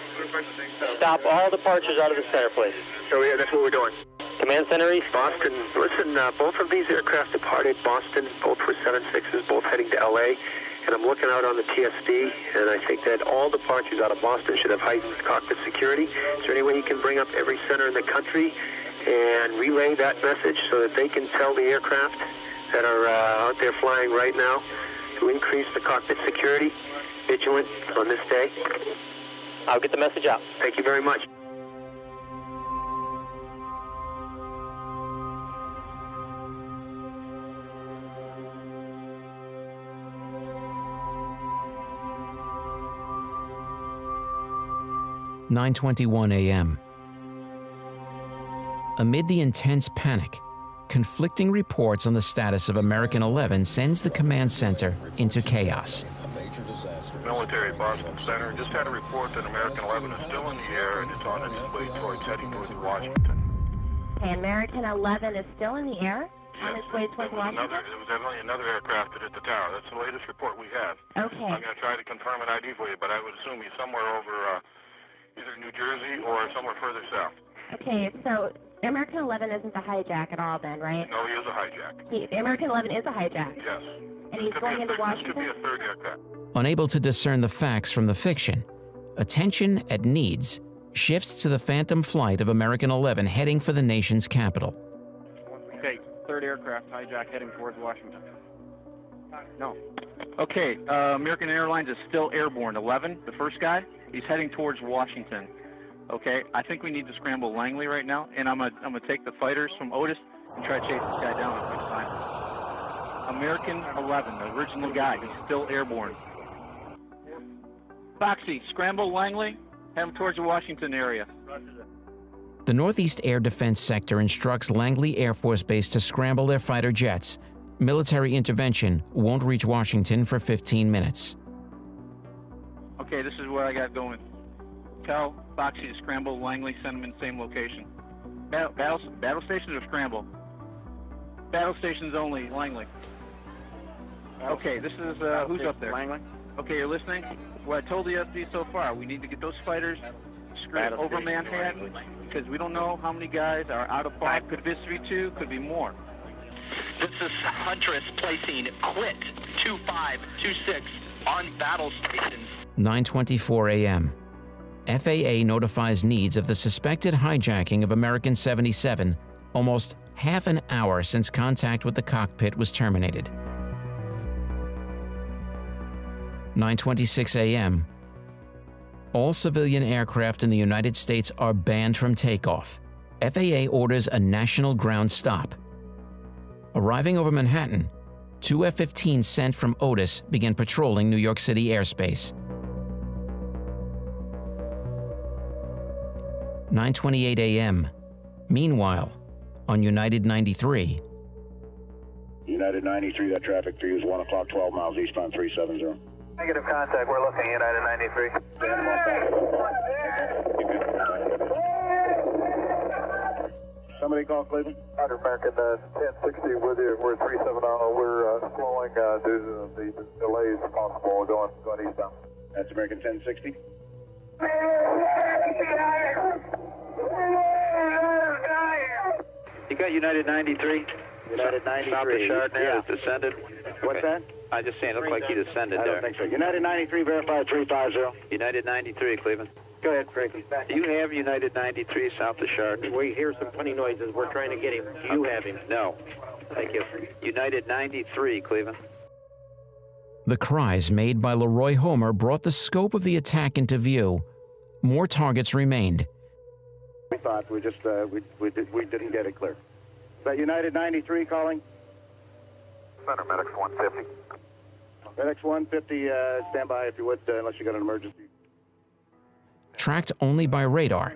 Stop all departures out of the center, please. So yeah, that's what we're doing. Command Center East. Boston. Listen, both of these aircraft departed Boston. Both were 76s, both heading to LA. And I'm looking out on the TSD, and I think that all departures out of Boston should have heightened cockpit security. Is there any way you can bring up every center in the country and relay that message so that they can tell the aircraft that are out there flying right now to increase the cockpit security, vigilant on this day? I'll get the message out. Thank you very much. "9:21 a.m. Amid the intense panic, conflicting reports on the status of American 11 sends the command center into chaos. Military Boston Center just had a report that American 11 is still in the air and it's on its way heading towards Washington. Okay, American 11 is still in the air? On its way towards Washington? It was evidently another aircraft that hit the tower. That's the latest report we have. Okay. I'm going to try to confirm an ID for you, but I would assume he's somewhere over either New Jersey or somewhere further south. Okay, so American 11 isn't the hijack at all then, right? No, he is a hijack. American 11 is a hijack? Yes. And he's going into Washington? This could be a third aircraft. Unable to discern the facts from the fiction, attention at Needs shifts to the phantom flight of American 11 heading for the nation's capital. Okay, third aircraft hijack heading towards Washington. No. Okay, American Airlines is still airborne. 11, the first guy, he's heading towards Washington. Okay, I think we need to scramble Langley right now, and I'm gonna take the fighters from Otis and try to chase this guy down at this time. American 11, the original guy, he's still airborne. Foxy, scramble Langley, head him towards the Washington area. The Northeast Air Defense Sector instructs Langley Air Force Base to scramble their fighter jets. Military intervention won't reach Washington for 15 minutes. Okay, this is what I got going. Tell Foxy to scramble Langley, send them in the same location. Battle stations or scramble? Battle stations only, Langley. Okay, this is, who's up there? Langley. Okay, you're listening? What I told the SD so far, we need to get those fighters over Manhattan, because we don't know how many guys are out of park. Could this be 2, could be more. This is Huntress placing quit 2526 on battle stations. 9:24 a.m. FAA notifies Needs of the suspected hijacking of American 77 almost half an hour since contact with the cockpit was terminated. 9:26 a.m. All civilian aircraft in the United States are banned from takeoff. FAA orders a national ground stop. Arriving over Manhattan, 2 F-15s sent from Otis begin patrolling New York City airspace. 9:28 a.m. Meanwhile, on United 93. United 93, that traffic for you is 1 o'clock, 12 miles eastbound 370. Negative contact, we're looking United 93. Somebody call Cleveland? Roger, American 1060 with you. We're 370. We're slowing due to the delays possible going eastbound. That's American 1060. You got United 93? United 93. South of Chardonnay Yeah. has descended. What's that? I just saying, it looked like he descended I there. don't think so. United 93, verified 350. United 93, Cleveland. Go ahead, Frankie. Do you have United 93 south of Chardonnay? We hear some funny noises. We're trying to get him. Do you have him? No. Thank you. United 93, Cleveland. The cries made by Leroy Homer brought the scope of the attack into view. More targets remained. We thought we just we didn't get it clear. Is that United 93 calling? Center Medics 150. Medics 150, stand by if you would, unless you got an emergency. Tracked only by radar,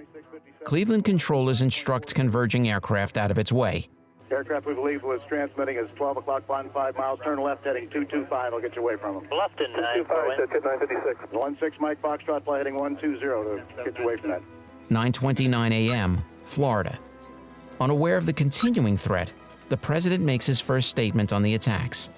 Cleveland controllers instruct converging aircraft out of its way. Aircraft we believe was transmitting is 12 o'clock, flying 5 miles. Turn left, heading 225. I'll get you away from them. Left in 225, 956. 16 Mike Foxtrot, fly heading 120 to get you away from that. 9:29 a.m., Florida. Unaware of the continuing threat, the president makes his first statement on the attacks.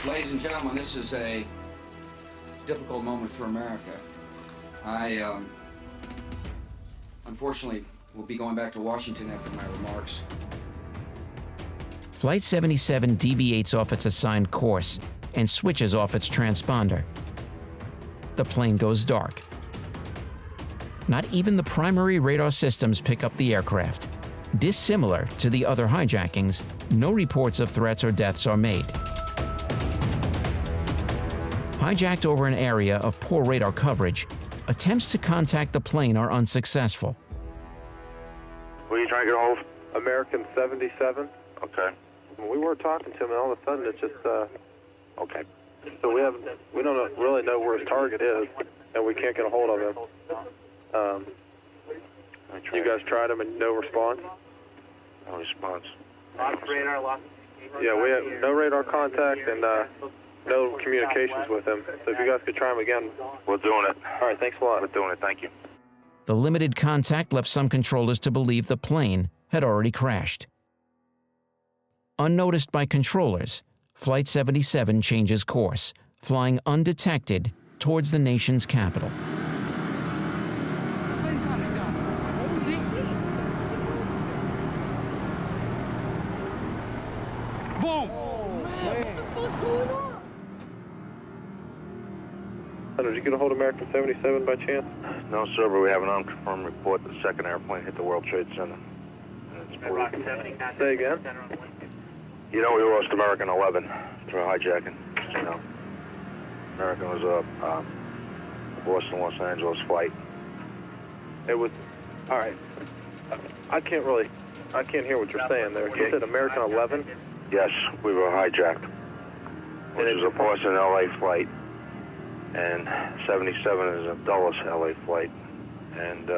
Ladies and gentlemen, this is a difficult moment for America. I, unfortunately, will be going back to Washington after my remarks. Flight 77 deviates off its assigned course and switches off its transponder. The plane goes dark. Not even the primary radar systems pick up the aircraft. Dissimilar to the other hijackings, no reports of threats or deaths are made. Hijacked over an area of poor radar coverage, attempts to contact the plane are unsuccessful. What are you trying to get a hold of? American 77. Okay. We were talking to him, and all of a sudden it just, Okay. So we don't really know where his target is, and we can't get a hold of him. You guys tried him and no response? No response. Lost radar, lost. Yeah, we have no radar contact and no communications with him. So if you guys could try him again. We're doing it. All right, thanks a lot. We're doing it, thank you. The limited contact left some controllers to believe the plane had already crashed. Unnoticed by controllers, Flight 77 changes course, flying undetected towards the nation's capital. What was he? Boom! Oh, man, what the fuck's going on? Did you get a hold of American 77 by chance? No, sir, but we have an unconfirmed report that the second airplane hit the World Trade Center. Say again? You know, we lost American 11 through hijacking. You know, American was a Boston-Los Angeles flight. It was, all right. I can't hear what you're saying there. You said American 11? Yes, we were hijacked, which is a Boston-LA flight, and 77 is a Dulles-LA flight, and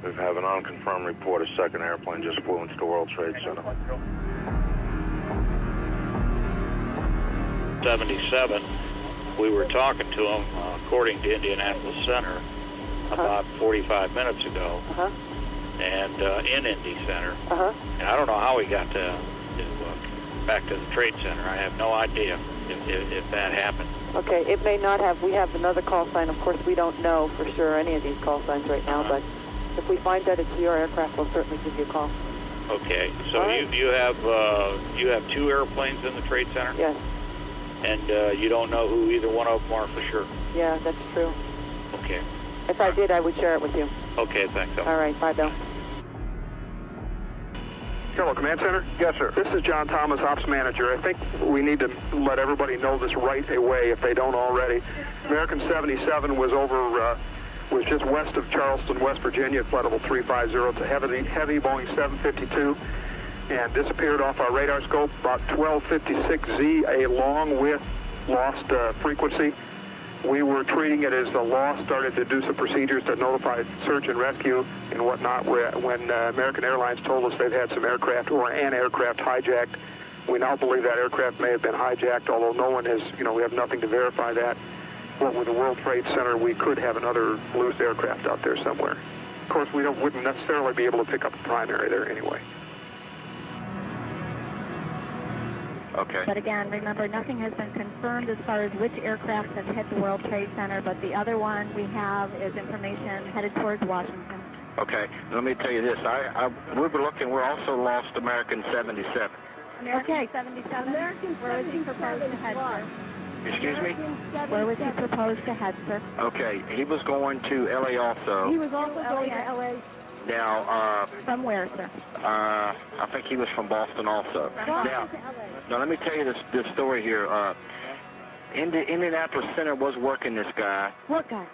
we have an unconfirmed report a second airplane just flew into the World Trade Center. 77, we were talking to him, according to Indianapolis Center, about 45 minutes ago, and in Indy Center. And I don't know how he got back to the Trade Center. I have no idea if that happened. Okay, it may not have. We have another call sign. Of course, we don't know for sure any of these call signs right now, but if we find that it's your aircraft, we'll certainly give you a call. Okay, so you have two airplanes in the Trade Center? Yes. And you don't know who either one of them are for sure? Yeah, that's true. Okay. If I did, I would share it with you. Okay, thanks. All right, bye, Bill. Hello, Command Center? Yes, sir. This is John Thomas, Ops Manager. I think we need to let everybody know this right away if they don't already. American 77 was was just west of Charleston, West Virginia, flight level 350. It's a heavy Boeing 752, and disappeared off our radar scope about 1256Z, along with lost frequency. We were treating it as a loss, started to do some procedures to notify search and rescue and whatnot. When American Airlines told us they've had some aircraft or an aircraft hijacked, we now believe that aircraft may have been hijacked, although no one has, we have nothing to verify that. But with the World Trade Center, we could have another loose aircraft out there somewhere. Of course, we wouldn't necessarily be able to pick up a primary there anyway. Okay. But again, remember, nothing has been confirmed as far as which aircraft have hit the World Trade Center, but the other one we have is information headed towards Washington. Okay. Let me tell you this. We were looking. We also lost American 77. Okay, 77. Where was he proposed to head, sir? Excuse me? Where was he proposed to head, sir? Okay. He was going to L.A. also. He was also going to L.A. Now, from where, sir? I think he was from Boston also. Now let me tell you this story here. Indianapolis Center was working this guy. What guy?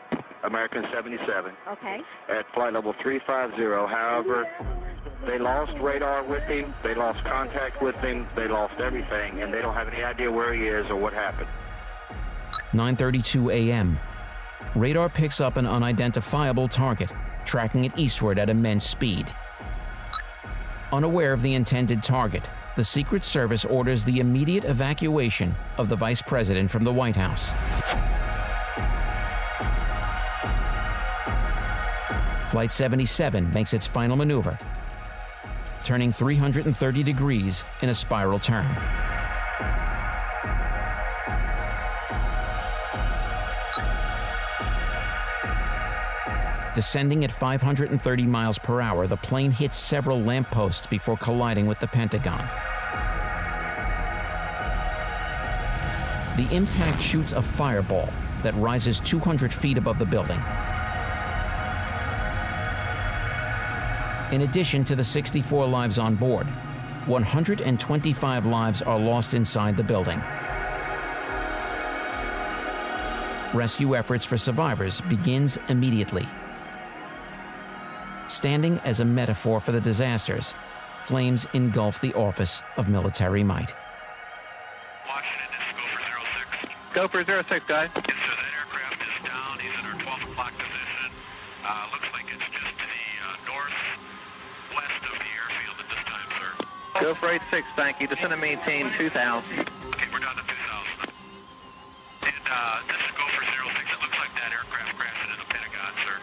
American 77. Okay. At flight level 350. However, they lost radar with him, they lost contact with him, they lost everything, and they don't have any idea where he is or what happened. 9:32 a.m. Radar picks up an unidentifiable target, tracking it eastward at immense speed. Unaware of the intended target, the Secret Service orders the immediate evacuation of the Vice President from the White House. Flight 77 makes its final maneuver, turning 330 degrees in a spiral turn. Descending at 530 miles per hour, the plane hits several lampposts before colliding with the Pentagon. The impact shoots a fireball that rises 200 feet above the building. In addition to the 64 lives on board, 125 lives are lost inside the building. Rescue efforts for survivors begins immediately. Standing as a metaphor for the disasters, flames engulf the Office of Military Might. Washington, this is Gopher 06, guys. Yes, sir, that aircraft is down. He's in our 12 o'clock position. Looks like it's just to the northwest of the airfield at this time, sir. Gopher 86, thank you. Descend and maintain 2000. Okay, we're down to 2,000. And this is Gopher 06. It looks like that aircraft crashed into the Pentagon, sir.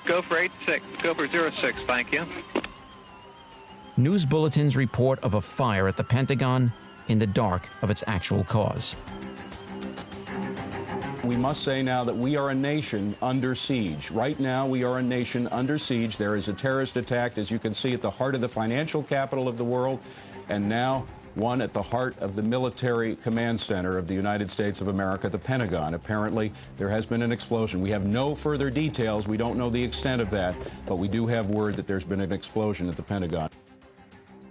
Gopher 86, Gopher 06, thank you. News bulletins report of a fire at the Pentagon in the dark of its actual cause. We must say now that we are a nation under siege. Right now, we are a nation under siege. There is a terrorist attack, as you can see, at the heart of the financial capital of the world, and now one at the heart of the military command center of the United States of America, the Pentagon. Apparently, there has been an explosion. We have no further details. We don't know the extent of that, but we do have word that there's been an explosion at the Pentagon.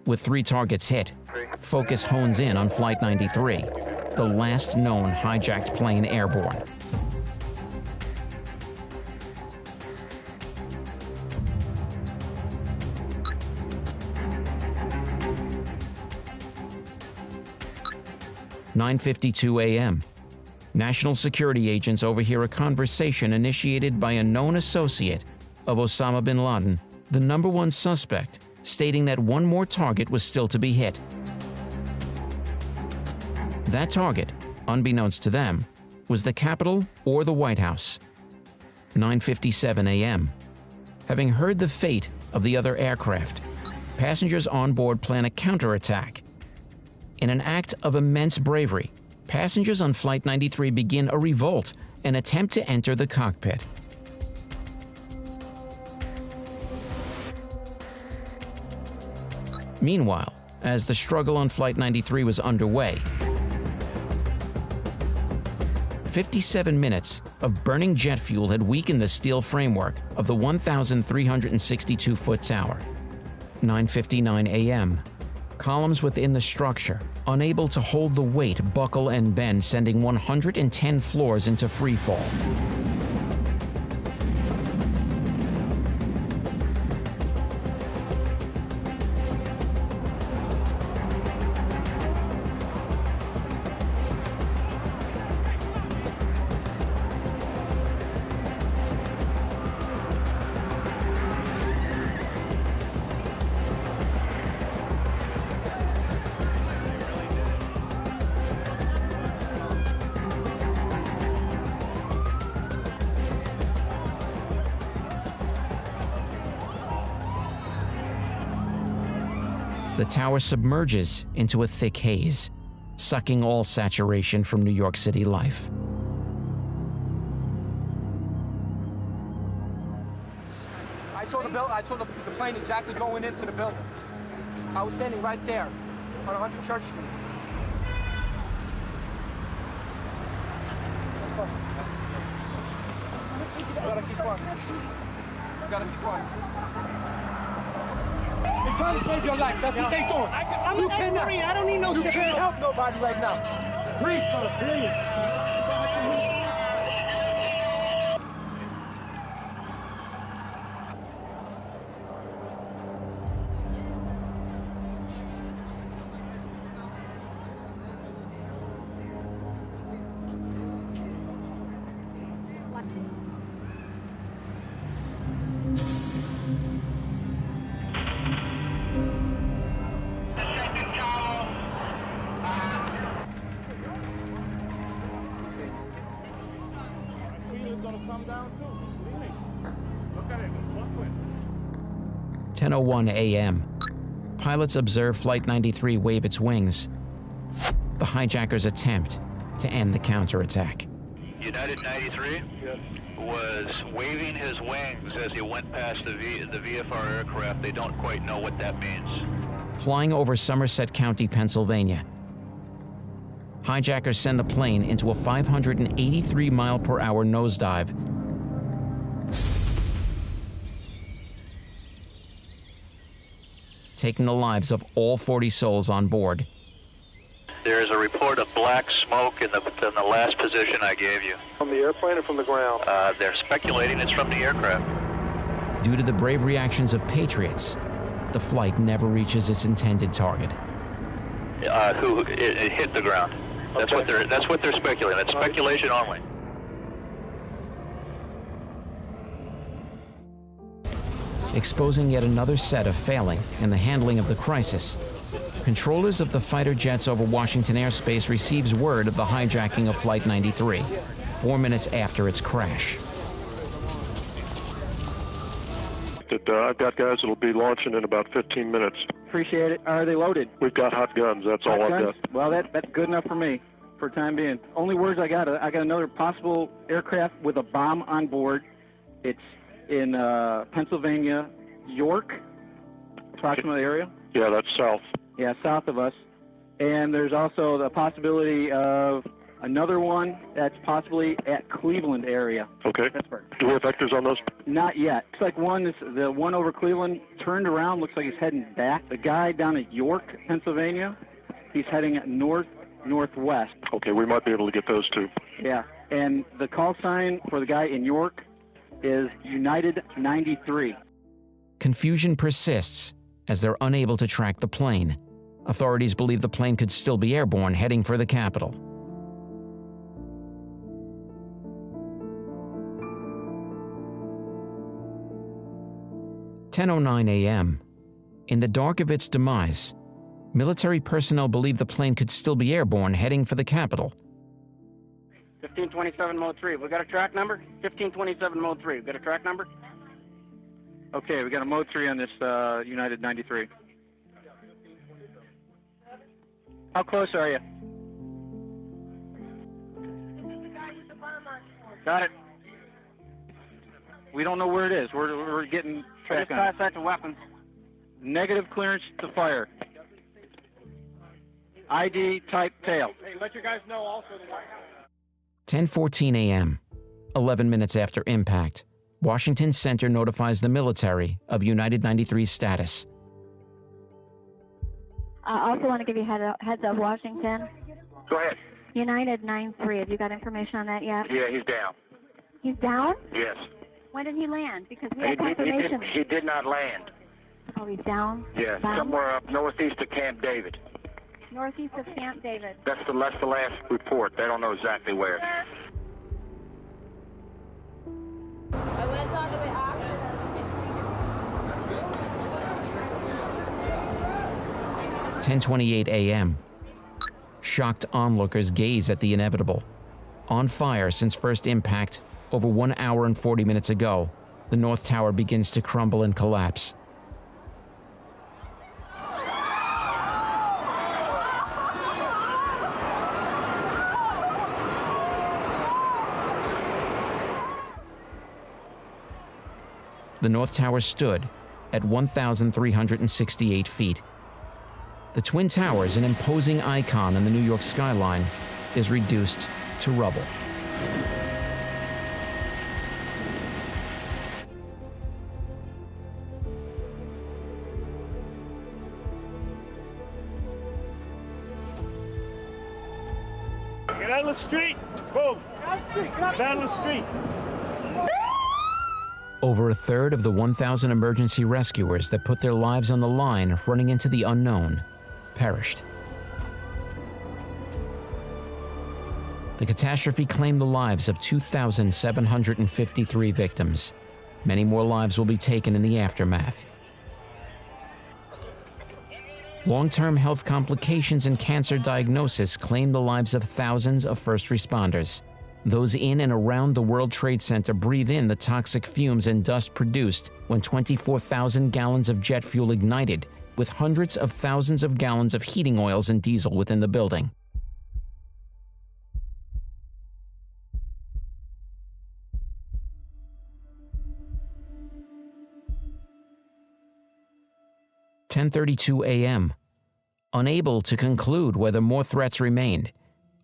With 3 targets hit, focus hones in on Flight 93, the last known hijacked plane airborne. "9:52 a.m. National security agents overhear a conversation initiated by a known associate of Osama bin Laden, the #1 suspect, stating that one more target was still to be hit. That target, unbeknownst to them, was the Capitol or the White House. 9:57 a.m. Having heard the fate of the other aircraft, passengers on board plan a counterattack. In an act of immense bravery, passengers on Flight 93 begin a revolt and attempt to enter the cockpit. Meanwhile, as the struggle on Flight 93 was underway, 57 minutes of burning jet fuel had weakened the steel framework of the 1,362-foot tower. 9:59 a.m. Columns within the structure, unable to hold the weight, buckle and bend, sending 110 floors into free fall. The tower submerges into a thick haze, sucking all saturation from New York City life. I saw the plane exactly going into the building. I was standing right there on 100 Church Street. You gotta keep running. You gotta keep running. They're trying to save your life. That's what they're doing. I'm an ex-Marine. I don't need no shit. You can't help nobody right now. Please, sir, please. 10:01 a.m. Pilots observe Flight 93 wave its wings. The hijackers attempt to end the counterattack. United 93 was waving his wings as he went past the VFR aircraft. They don't quite know what that means. Flying over Somerset County, Pennsylvania. Hijackers send the plane into a 583-mile-per-hour nosedive. Taking the lives of all 40 souls on board. There is a report of black smoke in the last position I gave you. From the airplane or from the ground? They're speculating it's from the aircraft. Due to the brave reactions of patriots, the flight never reaches its intended target. It hit the ground. That's Okay. what they're speculating. It's speculation only. Exposing yet another set of failing in the handling of the crisis. Controllers of the fighter jets over Washington airspace receives word of the hijacking of Flight 93, 4 minutes after its crash. I've got guys that'll be launching in about 15 minutes. Appreciate it. Are they loaded? We've got hot guns. That's all I've got. Well, that's good enough for me for the time being. Only words I got another possible aircraft with a bomb on board. It's in Pennsylvania, York, approximate area. Yeah, that's south. Yeah, south of us. And there's also the possibility of another one that's possibly at Cleveland area. Okay. Pittsburgh. Do we have vectors on those? Not yet. Looks like the one over Cleveland turned around. Looks like he's heading back. The guy down at York, Pennsylvania, he's heading northwest. Okay, we might be able to get those two. Yeah. And the call sign for the guy in York is United 93. Confusion persists as they're unable to track the plane. Authorities believe the plane could still be airborne heading for the capital. "10:09 a.m. In the dark of its demise, military personnel believe the plane could still be airborne heading for the capital. 1527 Mode 3. We got a track number? 1527 Mode 3. We got a track number? Okay, we got a Mode 3 on this United 93. How close are you? Got it. We don't know where it is. We're getting track on it. Just pass that to weapons. Negative clearance to fire. ID type tail. Hey, let your guys know also. 10:14 a.m. 11 minutes after impact, Washington Center notifies the military of United 93's status. I also want to give you heads up, Washington. Go ahead. United 93. Have you got information on that yet? Yeah, he's down. He's down? Yes. When did he land? Because we have confirmation. He did not land. Oh, he's down? Yes, Down? somewhere up northeast of Camp David. Northeast of Camp David. That's the last report. They don't know exactly where. I went on the way after. 10:28 a.m. Shocked onlookers gaze at the inevitable. On fire since first impact, over 1 hour and 40 minutes ago, the North Tower begins to crumble and collapse. The North Tower stood at 1,368 feet. The Twin Towers, an imposing icon in the New York skyline, is reduced to rubble. Get out of the street! Boom! Get out of the street! Over a third of the 1,000 emergency rescuers that put their lives on the line running into the unknown perished. The catastrophe claimed the lives of 2,753 victims. Many more lives will be taken in the aftermath. Long-term health complications and cancer diagnosis claimed the lives of thousands of first responders. Those in and around the World Trade Center breathe in the toxic fumes and dust produced when 24,000 gallons of jet fuel ignited, with hundreds of thousands of gallons of heating oils and diesel within the building. (10:32 a.m.) Unable to conclude whether more threats remained,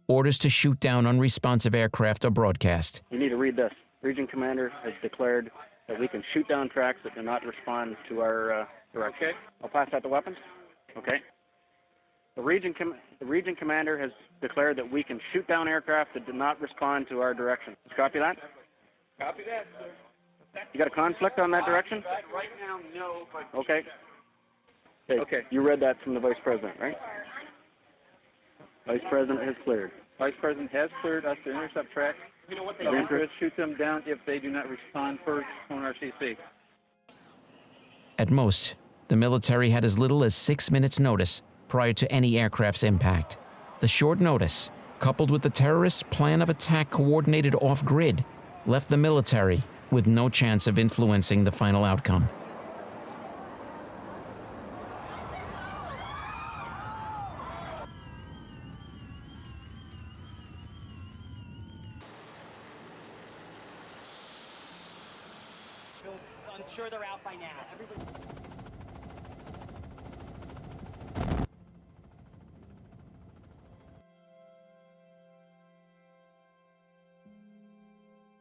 orders to shoot down unresponsive aircraft are broadcast. You need to read this. Region Commander has declared that we can shoot down tracks that do not respond to our direction. Okay. I'll pass that to weapons. Okay. The Region Commander has declared that we can shoot down aircraft that do not respond to our direction. Copy that? Copy that, sir. You got a conflict on that direction? Right now, no. But Okay. Okay. You read that from the Vice President, right? Vice President has cleared. Vice President has cleared us to intercept tracks. you know what they Shoot them down if they do not respond first on RCC. At most, the military had as little as 6 minutes' notice prior to any aircraft's impact. The short notice, coupled with the terrorists' plan of attack coordinated off-grid, left the military with no chance of influencing the final outcome. I'm sure they're out by now. Everybody...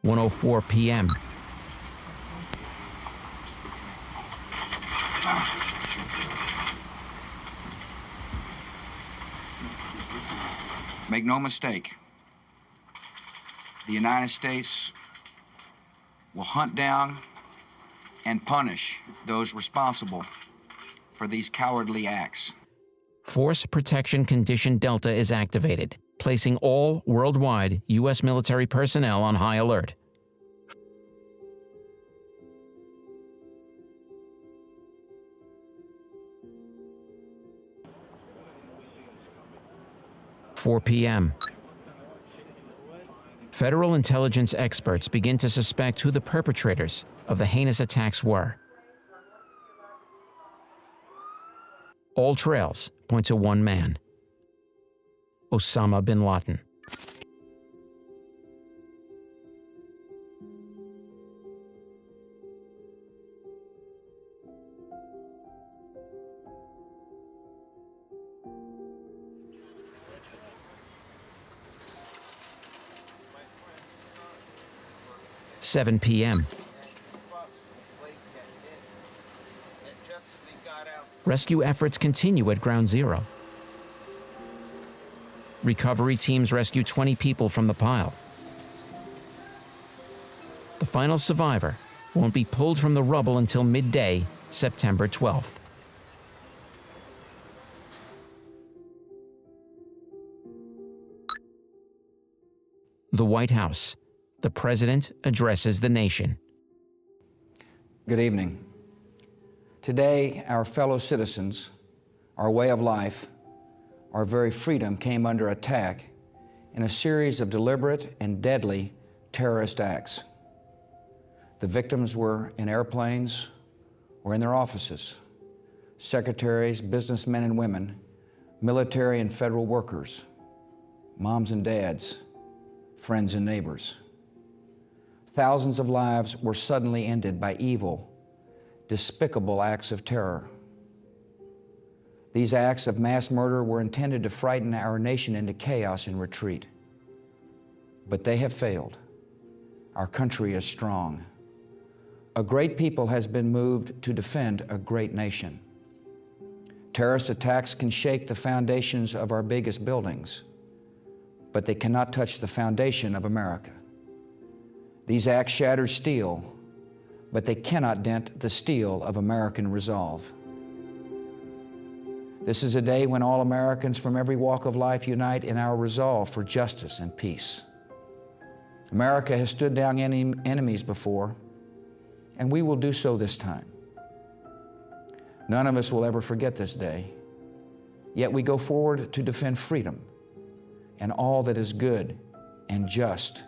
(1:04 p.m.) Make no mistake, the United States will hunt down and punish those responsible for these cowardly acts. Force Protection Condition Delta is activated, placing all worldwide U.S. military personnel on high alert. (4 p.m.) Federal intelligence experts begin to suspect who the perpetrators of the heinous attacks were. All trails point to one man: Osama bin Laden. (7 p.m.) Rescue efforts continue at Ground Zero. Recovery teams rescue 20 people from the pile. The final survivor won't be pulled from the rubble until midday, September 12th. The White House. The President addresses the nation. Good evening. Today, our fellow citizens, our way of life, our very freedom came under attack in a series of deliberate and deadly terrorist acts. The victims were in airplanes or in their offices: secretaries, businessmen and women, military and federal workers, moms and dads, friends and neighbors. Thousands of lives were suddenly ended by evil, despicable acts of terror. These acts of mass murder were intended to frighten our nation into chaos and retreat. But they have failed. Our country is strong. A great people has been moved to defend a great nation. Terrorist attacks can shake the foundations of our biggest buildings, but they cannot touch the foundation of America. These acts shatter steel, but they cannot dent the steel of American resolve. This is a day when all Americans from every walk of life unite in our resolve for justice and peace. America has stood down enemies before, and we will do so this time. None of us will ever forget this day, yet we go forward to defend freedom and all that is good and just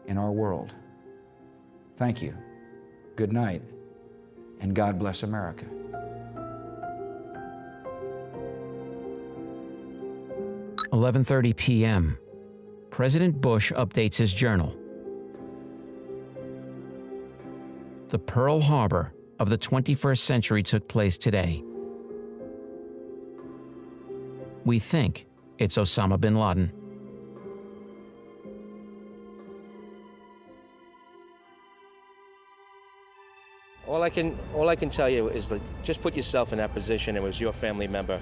in our world. Thank you. Good night, and God bless America. "11:30 p.m. President Bush updates his journal. The Pearl Harbor of the 21st century took place today. We think it's Osama bin Laden." All I can tell you is that just put yourself in that position. It was your family member.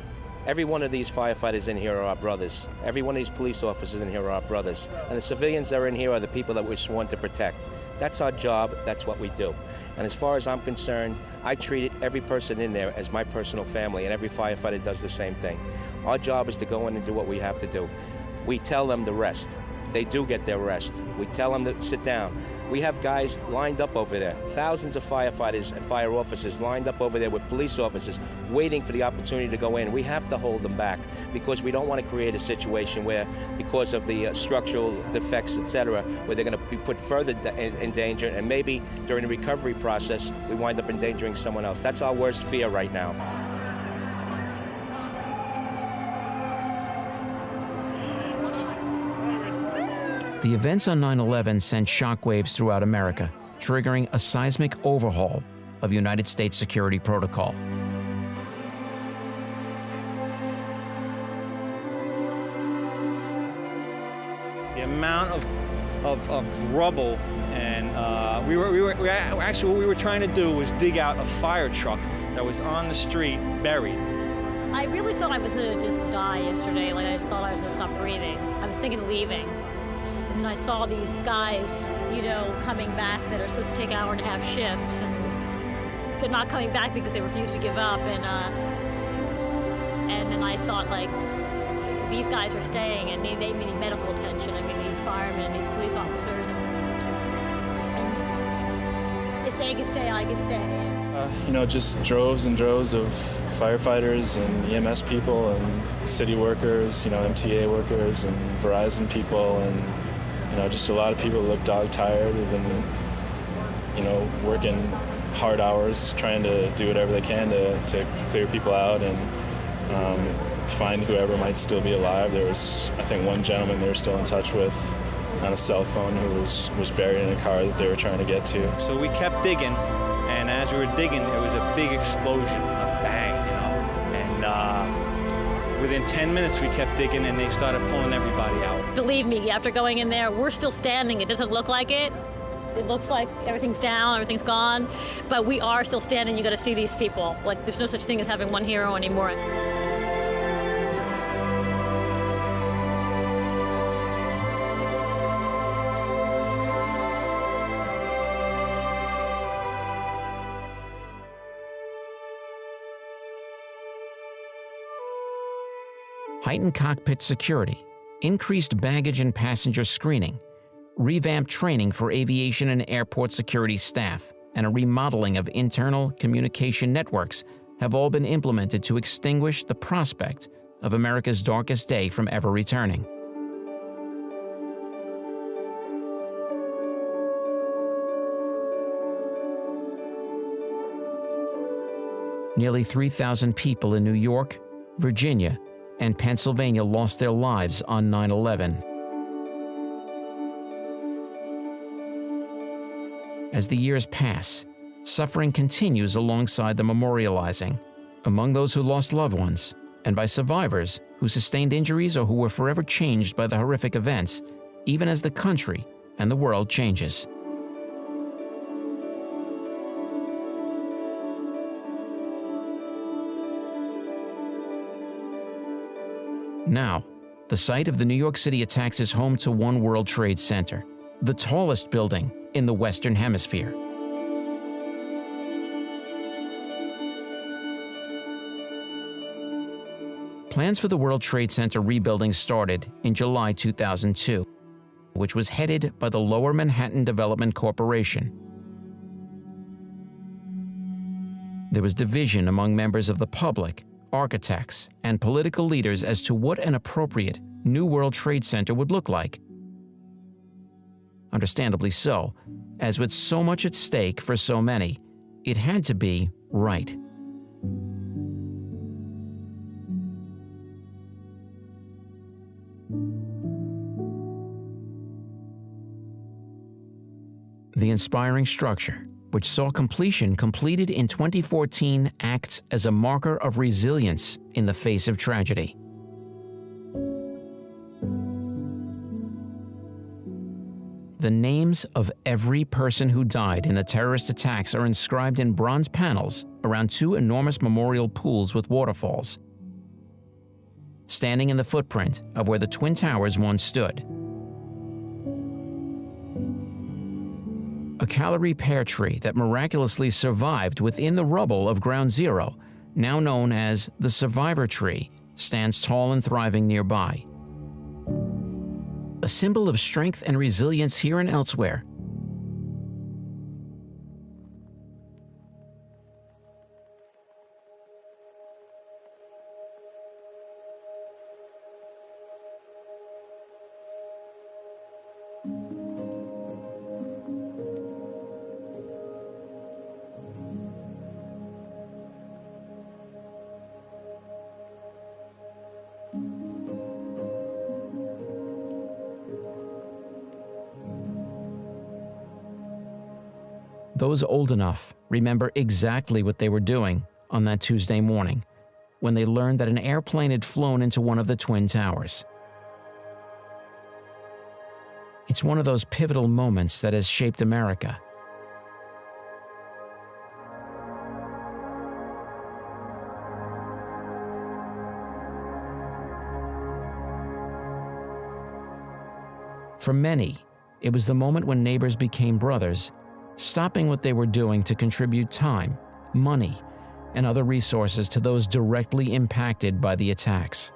Every one of these firefighters in here are our brothers. Every one of these police officers in here are our brothers. And the civilians that are in here are the people that we're sworn to protect. That's our job. That's what we do. And as far as I'm concerned, I treated every person in there as my personal family, and every firefighter does the same thing. Our job is to go in and do what we have to do. We tell them to rest. They do get their rest. We tell them to sit down. We have guys lined up over there, thousands of firefighters and fire officers lined up over there with police officers waiting for the opportunity to go in. We have to hold them back because we don't want to create a situation where, because of the structural defects, etc., where they're going to be put further in danger, and maybe during the recovery process, we wind up endangering someone else. That's our worst fear right now. The events on 9/11 sent shockwaves throughout America, triggering a seismic overhaul of United States security protocol. The amount of rubble, and actually what we were trying to do was dig out a fire truck that was on the street buried. I really thought I was going to just die yesterday. Like, I just thought I was going to stop breathing. I was thinking of leaving. And then I saw these guys, you know, coming back that are supposed to take hour-and-a-half shifts, and they're not coming back because they refuse to give up. And then I thought, like, these guys are staying, and they need medical attention. I mean, these firemen and these police officers. And if they can stay, I can stay. You know, just droves and droves of firefighters and EMS people and city workers, you know, MTA workers and Verizon people, and, you know, just a lot of people that look dog-tired. They've been, you know, working hard hours, trying to do whatever they can to clear people out and find whoever might still be alive. There was, I think, one gentleman they were still in touch with on a cell phone who was buried in a car that they were trying to get to. So we kept digging, and as we were digging, there was a big explosion, a bang, you know, and within 10 minutes we kept digging, and they started pulling everybody out. Believe me, after going in there, we're still standing. It doesn't look like it. It looks like everything's down, everything's gone, but we are still standing. You got to see these people. Like, there's no such thing as having one hero anymore. Heightened cockpit security, increased baggage and passenger screening, revamped training for aviation and airport security staff, and a remodeling of internal communication networks have all been implemented to extinguish the prospect of America's darkest day from ever returning. Nearly 3,000 people in New York, Virginia, and Pennsylvania lost their lives on 9/11. As the years pass, suffering continues alongside the memorializing, among those who lost loved ones, and by survivors who sustained injuries or who were forever changed by the horrific events, even as the country and the world changes. Now, the site of the New York City attacks is home to One World Trade Center, the tallest building in the Western Hemisphere. Plans for the World Trade Center rebuilding started in July 2002, which was headed by the Lower Manhattan Development Corporation. There was division among members of the public, architects, and political leaders as to what an appropriate new World Trade Center would look like. understandably so, as with so much at stake for so many, it had to be right. The inspiring structure, which saw completion completed in 2014, acts as a marker of resilience in the face of tragedy. The names of every person who died in the terrorist attacks are inscribed in bronze panels around two enormous memorial pools with waterfalls, standing in the footprint of where the Twin Towers once stood. A Callery pear tree that miraculously survived within the rubble of Ground Zero, now known as the Survivor Tree, stands tall and thriving nearby. A symbol of strength and resilience here and elsewhere. Those old enough remember exactly what they were doing on that Tuesday morning when they learned that an airplane had flown into one of the Twin Towers. It's one of those pivotal moments that has shaped America. For many, it was the moment when neighbors became brothers, stopping what they were doing to contribute time, money, and other resources to those directly impacted by the attacks.